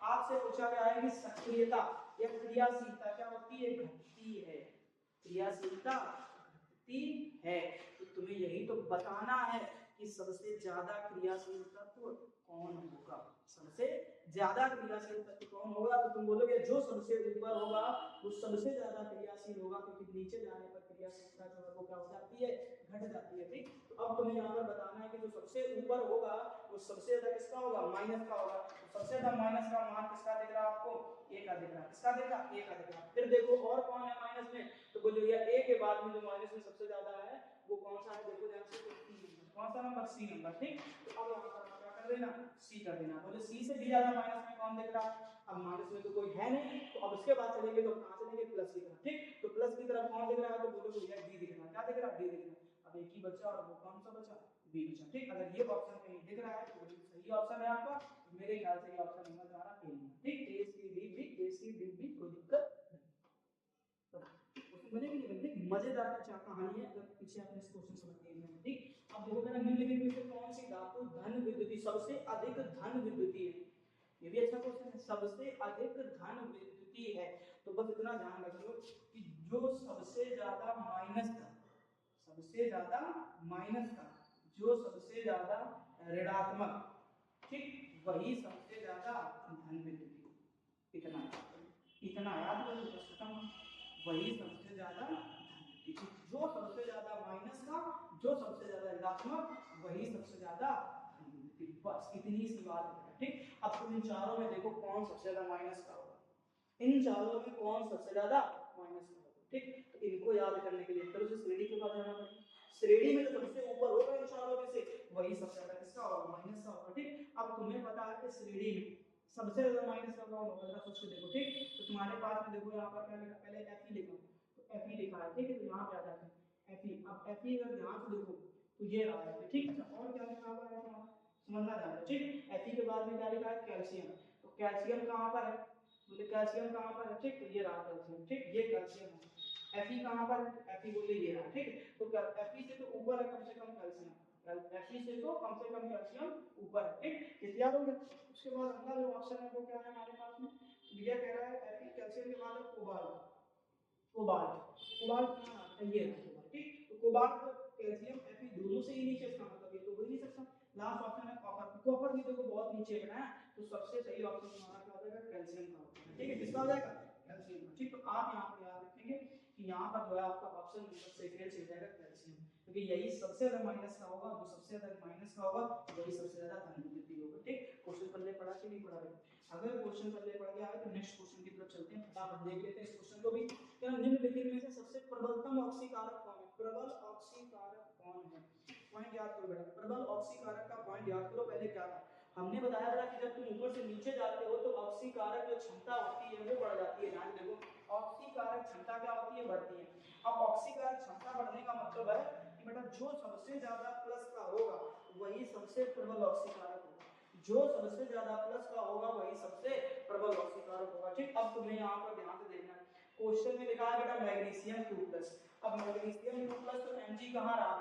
आपसे पूछा गया है कि सक्रियता या क्रियाशीलता क्या होती है, घटती है। क्रियाशीलता घटती है, तो तुम्हें यही तो बताना है कि सबसे ज्यादा क्रियाशील तत्व कौन होगा। सबसे ज्यादा क्रियाशील तत्व कौन होगा, तो तुम बोलोगे जो सबसे ऊपर होगा वो सबसे ज्यादा क्रियाशील होगा, क्योंकि नीचे जाने पर क्रियाशीलता जो है वो क्या हो जाती है, घट जाती है। ठीक, तो अब तुम्हें यहाँ पर बताना है कि जो सबसे ऊपर होगा वो सबसे ज्यादा किसका होगा, माइनस का होगा। तो सबसे ज्यादा माइनस का मान किसका दिख रहा है आपको, ए का दिख रहा है। किसका दिख रहा है, ए का दिख रहा है। फिर देखो और कौन है माइनस में, तो बोलो भैया ए के बाद में जो माइनस में सबसे ज्यादा है वो कौन सा है, देखो ध्यान से, कौन सा नंबर, सी नंबर। ठीक, तो अब यहाँ पर क्या कर देना, सी कर देना। बोले सी से भी ज्यादा माइनस में कौन दिख रहा है, अब माइनस में तो कोई है नहीं, तो अब उसके बाद चलेंगे तो कहां चलेंगे, प्लस की तरफ। ठीक, तो प्लस की तरफ कौन दिख रहा है, तो बोलो भैया डी दिख रहा है। क्या दिख रहा है, डी दिख रहा है। अब एक ही बचा और वो कौन सा बचा, बी बचा। ठीक, अगर ये ऑप्शन कहीं दिख रहा है तो सही ऑप्शन है आपका, तो मेरे ख्याल से ये ऑप्शन नंबर हमारा ए है। ठीक, ए सी डी बी, ए सी डी बी, कोई दिक्कत मैंने भी नहीं बनती, मजेदार का कहानी है, अगर पीछे आपने इस क्वेश्चन समझ लिया। ठीक, अब देखो मेरा निम्नलिखित में से कौन सी धातु धन विद्युती, सबसे अधिक धन विद्युती है। ये भी अच्छा क्वेश्चन है, सबसे अधिक धन विद्युती है। तो बस इतना ध्यान रखियो कि जो सबसे ज्यादा माइनस का, सबसे ज्यादा माइनस का, जो सबसे ज्यादा ऋणात्मक, ठीक, वही सबसे ज्यादा धन विद्युती। इतना याद करो, बस खत्म। वही सबसे ज्यादा, जो सबसे ज्यादा माइनस का, जो सबसे ज्यादा ऋणात्मक, वही सबसे ज्यादा, बस इतनी सी बात है। ठीक, अब तुम इन चारों में देखो कौन सबसे ज्यादा माइनस का होगा, इन चारों में कौन सबसे ज्यादा माइनस का होगा। ठीक, तो इनको याद करने के लिए फिर उसे श्रेणी के पास जाना पड़ेगा। श्रेणी में जो सबसे ऊपर होगा इन चारों में से वही सबसे ज्यादा किसका होगा, माइनस माइनस का होगा। ठीक, अब तुम्हें पता है कि श्रेणी में सबसे ज्यादा माइनस का कौन होगा, जरा सोच के देखो। ठीक, तो तुम्हारे पास में देखो यहाँ पर क्या लिखा, पहले एफ ई लिखा, तो एफ ई लिखा है। ठीक है, तो यहाँ पे आ जाते हैं एफ ई। अब एफ ई अगर ध्यान से देखो तो ये रहा है। ठीक, अच्छा और क्या लिखा हुआ है यहाँ समझना जाना है। ठीक, एफ ई के बाद में क्या लिखा है, कैल्शियम। तो कैल्शियम कहाँ पर है, बोले कैल्शियम कहाँ पर है। ठीक, तो ये रहा कैल्शियम। ठीक, ये कैल्शियम है। एफ ई कहाँ पर है, एफ ई बोले ये रहा। ठीक, तो एफ ई से तो ऊपर है कम से कम कैल्शियम, एफ ई से तो कम से कम कैल्शियम ऊपर है। ठीक, क्लियर हो गया। उसके बाद अगला जो ऑप्शन है वो क्या है हमारे पास में, ये कह रहा है एफ ई कैल्शियम के बाद है कोबाल्ट। कोबाल्ट, कोबाल्ट कहाँ आता है, ये है कोबाल्ट। ठीक, तो कोबाल्ट कैल्शियम एफ ई दोनों से ही नीचे, इसका मतलब ये तो हो ही नहीं सकता। लास्ट ऑप्शन है कॉपर। कॉपर भी देखो बहुत नीचे है ना, तो सबसे सही ऑप्शन हमारा क्या हो जाएगा, कैल्शियम का होगा। ठीक है, किसका हो जाएगा, कैल्शियम का। ठीक, तो आप यहाँ पे याद रखेंगे कि यहाँ पर जो है आपका ऑप्शन नंबर सेकंड से जाएगा कैल्शियम, क्योंकि यही सबसे ज्यादा माइनस का होगा, जो सबसे ज्यादा माइनस का होगा वही सबसे ज्यादा धन वृद्धि होगा। ठीक, क्वेश्चन पढ़ने पड़ा कि नहीं पढ़ा, अगर क्वेश्चन पढ़ने पड़ गया है तो नेक्स्ट क्वेश्चन की तरफ चलते हैं, फटाफट देख लेते हैं इस क्वेश्चन को भी। क्या निम्नलिखित में से सबसे प्रबलतम ऑक्सीकारक कौन है, प्रबल ऑक्सीकारक कौन है। पॉइंट याद करो बेटा, प्रबल ऑक्सीकारक का पॉइंट याद करो। पहले क्या था, हमने बताया था कि जब तुम ऊपर से नीचे जाते हो तो ऑक्सीकारक जो क्षमता होती है वो बढ़ जाती है। ध्यान देखो, ऑक्सीकारक क्षमता क्या होती है, बढ़ती है। अब ऑक्सीकारक क्षमता बढ़ने का मतलब है कि बेटा जो सबसे ज्यादा प्लस का होगा वही सबसे प्रबल ऑक्सीकारक होगा, जो सबसे ज्यादा प्लस का होगा वही सबसे प्रबल ऑक्सीकारक होगा। ठीक, अब तुम्हें यहाँ पर ध्यान से देखना है, क्वेश्चन में लिखा है बेटा मैग्नीशियम 2+। अब मैग्नीशियम 2+ तो Mg कहाँ रहा,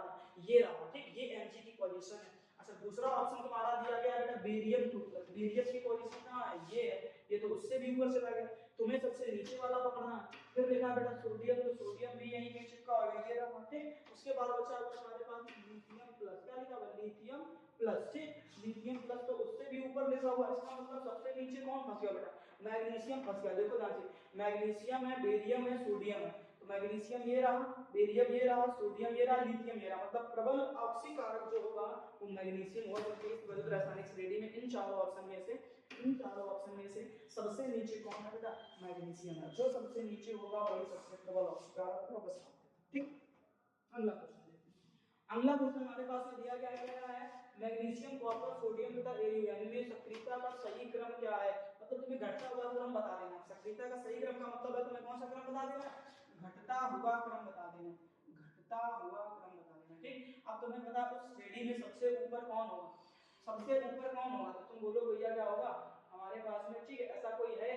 ये रहा। ठीक, ये Mg की पोजीशन है। अच्छा, दूसरा ऑप्शन तुम्हारा दिया गया है बेटा बेरियम 2+। बेरियम की पोजीशन कहाँ है, ये है, ये तो उससे भी ऊपर चला गया, तुम्हें सबसे नीचे वाला पकड़ना है। फिर लिखा बेटा सोडियम, तो सोडियम भी यहीं पे चिपका होगा, ये रहा। ठीक, उसके बाद बचा हमारे पास लिथियम प्लस, क्या लिखा हुआ, लिथियम प्लस। ठीक, लिथियम प्लस तो उससे भी ऊपर लिखा हुआ, इसका मतलब सबसे नीचे कौन फंस गया बेटा, मैग्नीशियम फंस गया। देखो ध्यान से, मैग्नीशियम है, बेरियम है, सोडियम है, तो मैग्नीशियम ये रहा, बेरियम ये रहा, सोडियम ये रहा, लिथियम ये रहा, मतलब प्रबल ऑक्सीकारक जो होगा वो मैग्नीशियम होगा। क्योंकि इस वजह रासायनिक श्रेणी में इन चारों ऑप्शन में से, इन चारों ऑप्शन में से सबसे नीचे कौन है बेटा, मैग्नीशियम है। जो सबसे नीचे होगा वही सबसे प्रबल ऑक्सीकारक होगा। बस ठीक, अगला क्वेश्चन, अगला क्वेश्चन हमारे पास में दिया गया है मैग्नीशियम, कॉपर, सोडियम तथा एरियम, यानी में सक्रियता का सही क्रम क्या है। मतलब तुम्हें घटता हुआ क्रम बता देना। सक्रियता का सही क्रम का मतलब है तुम्हें कौन सा क्रम बता देना, घटता हुआ क्रम बता देना, घटता हुआ क्रम बता देना। ठीक, अब तुम्हें पता है उस श्रेणी में सबसे ऊपर कौन होगा, सबसे ऊपर कौन होगा, तो तुम बोलो भैया क्या होगा हमारे पास में। ठीक है, ऐसा कोई है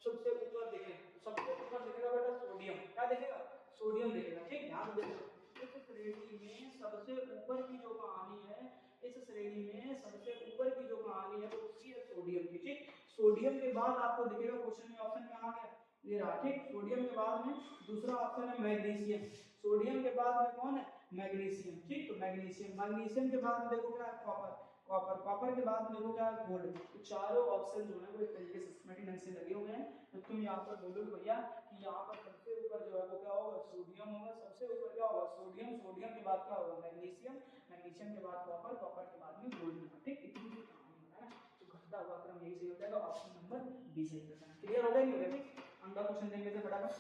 सबसे ऊपर दिखे, सबसे ऊपर दिखेगा बेटा सोडियम, क्या दिखेगा, सोडियम दिखेगा। ठीक, ध्यान देखो, इस श्रेणी में सबसे ऊपर की जो कहानी है, इस श्रेणी में सबसे ऊपर की जो कहानी है वो उसकी है सोडियम की। ठीक, सोडियम के बाद आपको दिखेगा क्वेश्चन में ऑप्शन कहां गया, ये रहा। ठीक, सोडियम के बाद में दूसरा ऑप्शन है मैग्नीशियम, सोडियम के बाद में कौन है, मैग्नीशियम। ठीक, तो मैग्नीशियम, मैग्नीशियम के बाद में देखो क्या है, कॉपर, कॉपर, कॉपर के बाद में देखो क्या है, गोल्ड। तो चारों ऑप्शन जो है वो एक तरीके से सिस्टमैटिक ढंग से लगे हुए हैं। तो तुम यहाँ पर बोलोगे भैया कि यहाँ पर सबसे ऊपर जो है वो क्या होगा, सोडियम होगा। सबसे ऊपर क्या होगा, सोडियम, सोडियम के बाद क्या होगा, मैग्नीशियम, मैग्नीशियम के बाद कॉपर, कॉपर के बाद में गोल्ड होगा। ठीक, इतनी सी कहानी है ना, तो घटता हुआ क्रम यही सही हो जाएगा, ऑप्शन नंबर बी सही हो जाएगा। क्लियर हो गया नहीं हो गया। ठीक, अगला क्वेश्चन देख लेते हैं फटाफट।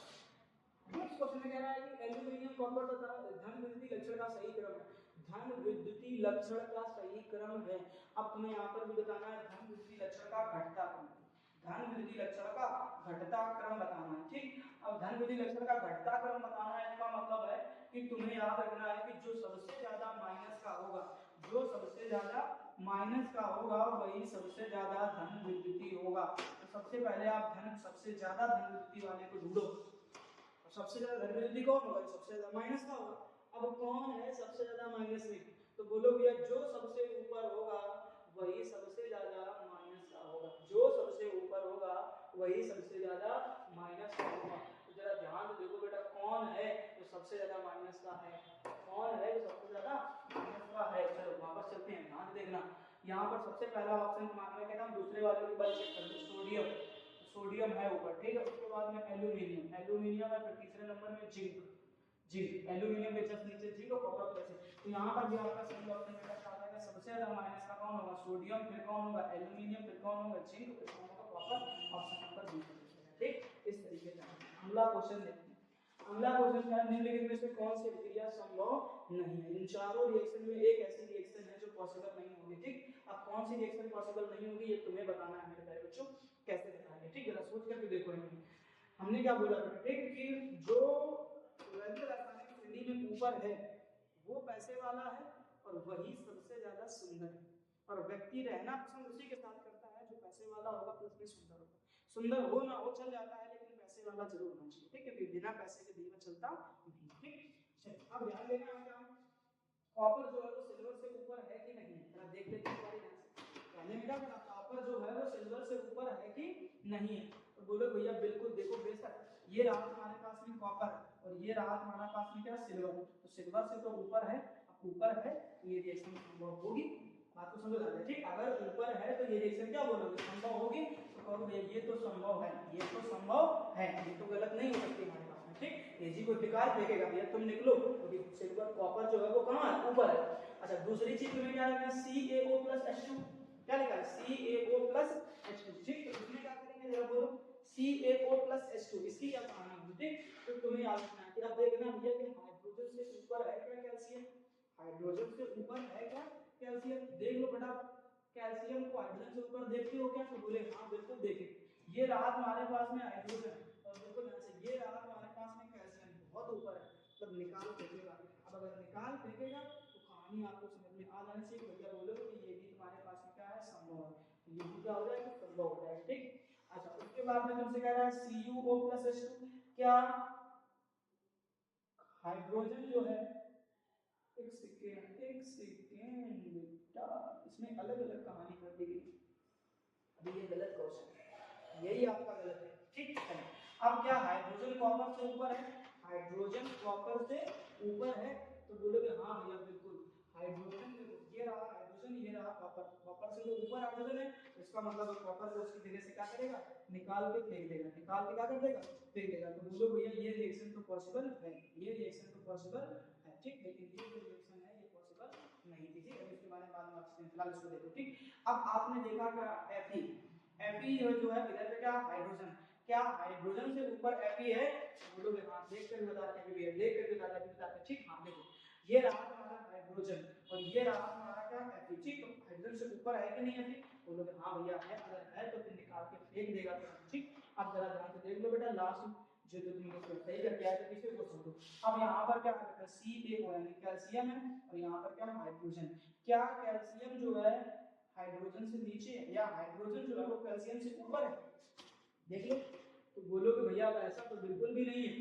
नेक्स्ट क्वेश्चन में कह रहा है कि एल्यूमिनियम, कॉपर तथा धन विद्युतीय लक्षण का सही क्रम है, धन विद्युतीय लक्षण का सही क्रम है। अब तुम्हें यहाँ पर भी बताना है धन विद्युतीय लक्षण का घटता क्रम, धन विद्युतीय लक्षण का घटता क्रम बताना है। ठीक, अब धन विद्युतीय लक्षण का घटता क्रम बताना है, इसका मतलब है कि तुम्हें याद रखना है कि जो सबसे ज्यादा माइनस का होगा, जो सबसे ज्यादा माइनस का होगा वही सबसे ज्यादा धन विद्युतीय होगा। तो सबसे पहले आप धन, सबसे ज्यादा धन विद्युतीय वाले को ढूंढो। सबसे ज्यादा धन विद्युतीय कौन होगा, सबसे ज्यादा माइनस का होगा। अब कौन है सबसे ज्यादा माइनस में, तो बोलो भैया जो सबसे ऊपर होगा वही सबसे ज्यादा माइनस का होगा, जो सबसे ऊपर होगा वही सबसे ज्यादा माइनस का होगा। तो जरा ध्यान से देखो बेटा कौन है जो सबसे ज्यादा माइनस का है, कौन है जो सबसे ज्यादा माइनस का है। चलो वापस चलते हैं, ध्यान से देखना। यहाँ पर सबसे पहला ऑप्शन मैं कहता हूँ दूसरे वाले के बारे चेक कर लो, सोडियम, सोडियम है ऊपर। ठीक है, उसके बाद में एल्यूमिनियम, एल्यूमिनियम है, फिर तीसरे नंबर में जिंक, जिंक, एल्यूमिनियम के जस्ट नीचे जिंक और कॉपर प्लस है। तो यहाँ पर भी आपका सही ऑप्शन बेटा क्या आएगा, सबसे ज्यादा माइनस का कौन होगा, सोडियम, फिर कौन होगा एल्यूमिनियम, फिर कौन होगा जिंक, फिर कौन होगा कॉपर, ऑप्शन नंबर बी। ठीक, इस तरीके से अगला क्वेश्चन देखते हैं। अगला क्वेश्चन है निम्नलिखित में से कौन सी अभिक्रिया संभव नहीं है। इन चारों रिएक्शन में एक ऐसी रिएक्शन है जो पॉसिबल नहीं होगी। ठीक, अब कौन सी रिएक्शन पॉसिबल नहीं होगी ये तुम्हें बताना है मेरे प्यारे बच्चों। कैसे बताएंगे, ठीक, जरा सोच करके देखो। हमने क्या बोला था, ठीक, कि जो वैल्यू रासायनिक श्रेणी में ऊपर है वो पैसे वाला है और वही सबसे ज्यादा सुंदर है, और व्यक्ति रहना पसंद उसी के साथ करता है जो पैसे वाला होगा प्लस में सुंदर होगा। सुंदर हो ना हो चल जाता है, लेकिन पैसे वाला जरूर होना चाहिए। ठीक है, बिना पैसे के दीवा चलता नहीं। ठीक, चलिए अब ध्यान देना है, कॉपर जो है वो सिल्वर से ऊपर है कि नहीं। जरा देख लेते हैं हमारे ध्यान से। पहले में क्या बोला, कॉपर जो है वो सिल्वर से ऊपर है कि नहीं है। तो बोलो भैया बिल्कुल, देखो बेशक ये रहा हमारे पास में कॉपर और ये रहा हमारे पास में क्या सिल्वर, तो सिल्वर से तो ऊपर है। अब ऊपर है तो ये रिएक्शन संभव होगी। बात को समझ आ जाए। ठीक, अगर ऊपर है तो ये रिएक्शन क्या बोलोगे, संभव होगी। तो कहोगे भैया ये तो संभव है, ये तो संभव है, ये तो गलत नहीं हो सकती हमारे पास में। ठीक, एजी को निकाल फेंकेगा भैया, तुम निकलो, क्योंकि तो सिल्वर कॉपर जो है वो कहां है, ऊपर है। अच्छा, दूसरी चीज में क्या लिखा है, CaO+H2, क्या लिखा है, CaO+H2। ठीक, तो इसमें क्या करेंगे जरा बोलो, CaO+H2, इसकी क्या कहानी है। ठीक, तो तुम्हें याद रखना है कि अब देखना भैया कि हाइड्रोजन से ऊपर है क्या कैल्शियम, हाइड्रोजन से ऊपर है क्या कैल्शियम। देख लो बेटा, कैल्शियम को हाइड्रोजन से ऊपर देखते हो क्या, तो बोले हाँ बिल्कुल देखे। ये रहा हमारे पास में हाइड्रोजन और बिल्कुल यहाँ से ये रहा हमारे पास में कैल्शियम, बहुत ऊपर है, मतलब निकाल फेंकेगा। अब अगर निकाल फेंकेगा तो कहानी आपको समझ में आ जाने से भैया बोलोगे कि ये भी तुम्हारे पास में क्या है, संभव है, ये भी क्या हो जाएगा, संभव हो जाएगा। ठीक, अच्छा, उसके बाद में तुमसे कह रहा है CuO+H2, क्या हाइड्रोजन जो है, एक सेकेंड बेटा, इसमें अलग अलग कहानी कर दी गई। अभी ये गलत क्वेश्चन है, यही आपका गलत है। ठीक है, अब क्या हाइड्रोजन कॉपर से ऊपर है, हाइड्रोजन कॉपर से ऊपर है, तो बोलोगे हाँ भैया बिल्कुल। हाइड्रोजन देखो, ये रहा हाइड्रोजन, ये रहा कॉपर, कॉपर से तो ऊपर हाइड्रोजन है, इसका मतलब कॉपर को उसकी जगह से क्या करेगा, निकाल के फेंक देगा, निकाल के क्या कर देगा, फेंक देगा। तो बोलो भैया ये रिएक्शन तो पॉसिबल है, ये रिएक्शन तो पॉसिबल है। ठीक, लेकिन ये जो रिएक्शन है ये पॉसिबल नहीं थी। ठीक है, इसके बारे में बाद में बात फिलहाल इसको देखो। ठीक, अब आपने देखा क्या Fe जो है इधर पे क्या हाइड्रोजन, क्या हाइड्रोजन से ऊपर Fe है, बोलोगे हाँ, देख कर बताते हैं भैया, देख कर बताते हैं। ठीक, हाँ देखो, ये रहा हमारा हाइड्रोजन और ये रहा हमारा क्या Fe। ठीक, तो हाइड्रोजन से ऊपर है कि नहीं है, बोलोगे हाँ भैया है, अगर है तो फिर निकाल के फेंक देगा। ठीक, अब जरा ध्यान से देख लो बेटा, लास्ट जो तुमने सही करके आया था किसे वो समझो। अब यहाँ पर क्या है, CaO यानी कैल्शियम है और यहाँ पर क्या हाइड्रोजन। क्या कैल्शियम जो है हाइड्रोजन से नीचे है या हाइड्रोजन जो है वो कैल्शियम से ऊपर है, देख लो। तो बोलोगे भैया ऐसा तो बिल्कुल भी नहीं है,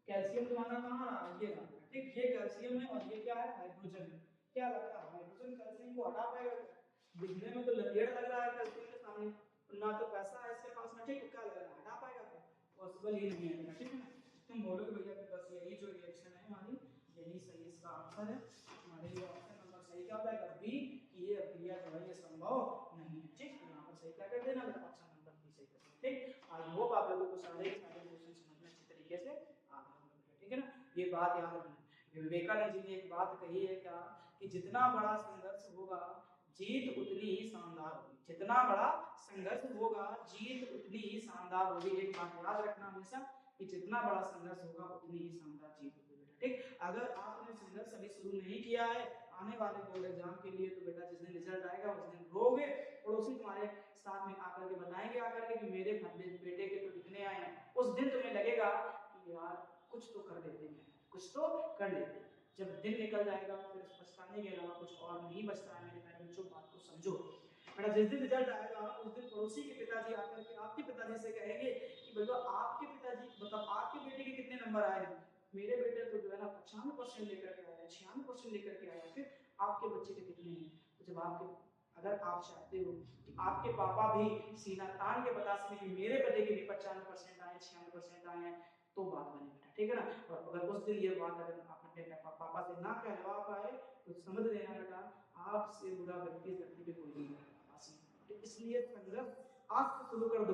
कैल्शियम तुम्हारा कहाँ रहा, ये रहा। ठीक, ये कैल्शियम है और ये क्या है, हाइड्रोजन है। क्या लगता है हाइड्रोजन कैल्शियम को हटा पाएगा क्या, दिखने में तो लड़ेड़ लग रहा है कैल्शियम के सामने, ना तो पैसा है इसके पास में। ठीक, क्या लग रहा है, हटा पाएगा क्या, पॉसिबल ही नहीं है। ठीक है ना, तुम बोलोगे भैया कि बस यही जो रिएक्शन है हमारी, यही सही इसका आंसर है। हमारे लिए ऑप्शन नंबर सही क्या हो जाएगा, बी, कि ये अभिक्रिया जो है ये संभव नहीं है। ठीक, यहाँ पर सही क्या कर देना, ऑप्शन नंबर बी सही कर देना। ठीक, आई होप आप लोगों को सारे क्वेश्चन समझ में अच्छी तरीके से आ गए। ठीक है ना, ये बात याद रखना। विवेकानंद जी ने एक बात कही है क्या, कि जितना बड़ा संघर्ष होगा जीत उतनी ही शानदार होगी, जितना बड़ा संघर्ष होगा जीत उतनी ही शानदार होगी। एक बात याद रखना हमेशा, कि जितना बड़ा संघर्ष होगा उतनी ही शानदार जीत होगी। ठीक, अगर आपने संघर्ष अभी शुरू नहीं किया है आने वाले बोर्ड एग्जाम के लिए, तो बेटा जिस दिन रिजल्ट आएगा उस दिन रोगे, पड़ोसी तुम्हारे साथ में आकर के बताएंगे आकर के कि मेरे बेटे के तो इतने आए हैं, उस दिन तुम्हें लगेगा कि यार कुछ तो कर लेते हैं, कुछ तो कर लेते हैं। जब दिन निकल जाएगा फिर पछताने के अलावा कुछ और नहीं बचता है। मेरे प्यारे बच्चों, बात को समझो बेटा, जिस दिन रिजल्ट आएगा उस दिन पड़ोसी के पिताजी आकर के आपके पिताजी से कहेंगे कि भैया आपके पिताजी मतलब आपके बेटे के कितने नंबर आए हैं, मेरे बेटे तो जो है ना 95% लेकर के आया है, 96% लेकर के आया, फिर आपके बच्चे के कितने हैं। तो जब आपके, अगर आप चाहते हो कि आपके पापा भी सीना तान के बता सके कि मेरे बेटे के भी 95% आए, 96% आए हैं, तो बात बने बेटा। ठीक है ना, और अगर उस दिन ये बात अगर आप अपने पापा से ना कहलवा पाए तो समझ लेना बेटा आपसे बुरा व्यक्ति धरती पे कोई नहीं है। इसलिए संघर्ष आज से शुरू कर दो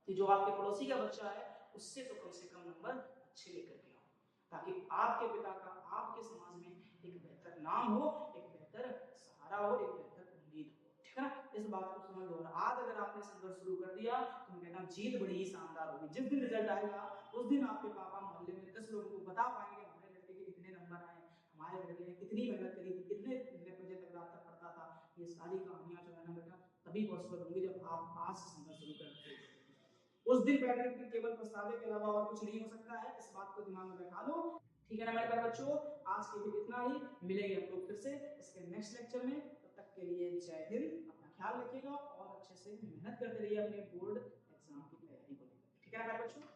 कि जो आपके पड़ोसी का बच्चा है उससे तो कम से कम नंबर अच्छे लेकर के आओ, ताकि आपके पिता का आपके समाज में एक बेहतर नाम हो, एक बेहतर सहारा हो, एक बेहतर उम्मीद हो। ठीक है ना, इस बात को समझ लो। आज अगर आपने संघर्ष शुरू कर दिया तो मैं कहता हूँ जीत बड़ी ही शानदार होगी। जिस दिन रिजल्ट आएगा उस दिन आपके पापा मोहल्ले में 10 से लोगों को बता पाएंगे हमारे लड़के के कितने नंबर आए, हमारे लड़के ने कितनी मेहनत करी थी, कितने बजे तक रात तक पढ़ता था। ये सारी कहानियां जो है ना बेटा तभी पॉसिबल होंगी जब आप आज से समझना शुरू करते हैं। उस दिन बैठने के केवल पछतावे के अलावा और कुछ नहीं हो सकता है, इस बात को दिमाग में बैठा लो। ठीक है ना मेरे प्यारे बच्चों, आज के लिए इतना ही, मिलेंगे हम लोग फिर से इसके नेक्स्ट लेक्चर में। तब तक के लिए जय हिंद, अपना ख्याल रखिएगा और अच्छे से मेहनत करते रहिए अपने बोर्ड एग्जाम की तैयारी को लेकर। ठीक है ना मेरे बच्चों।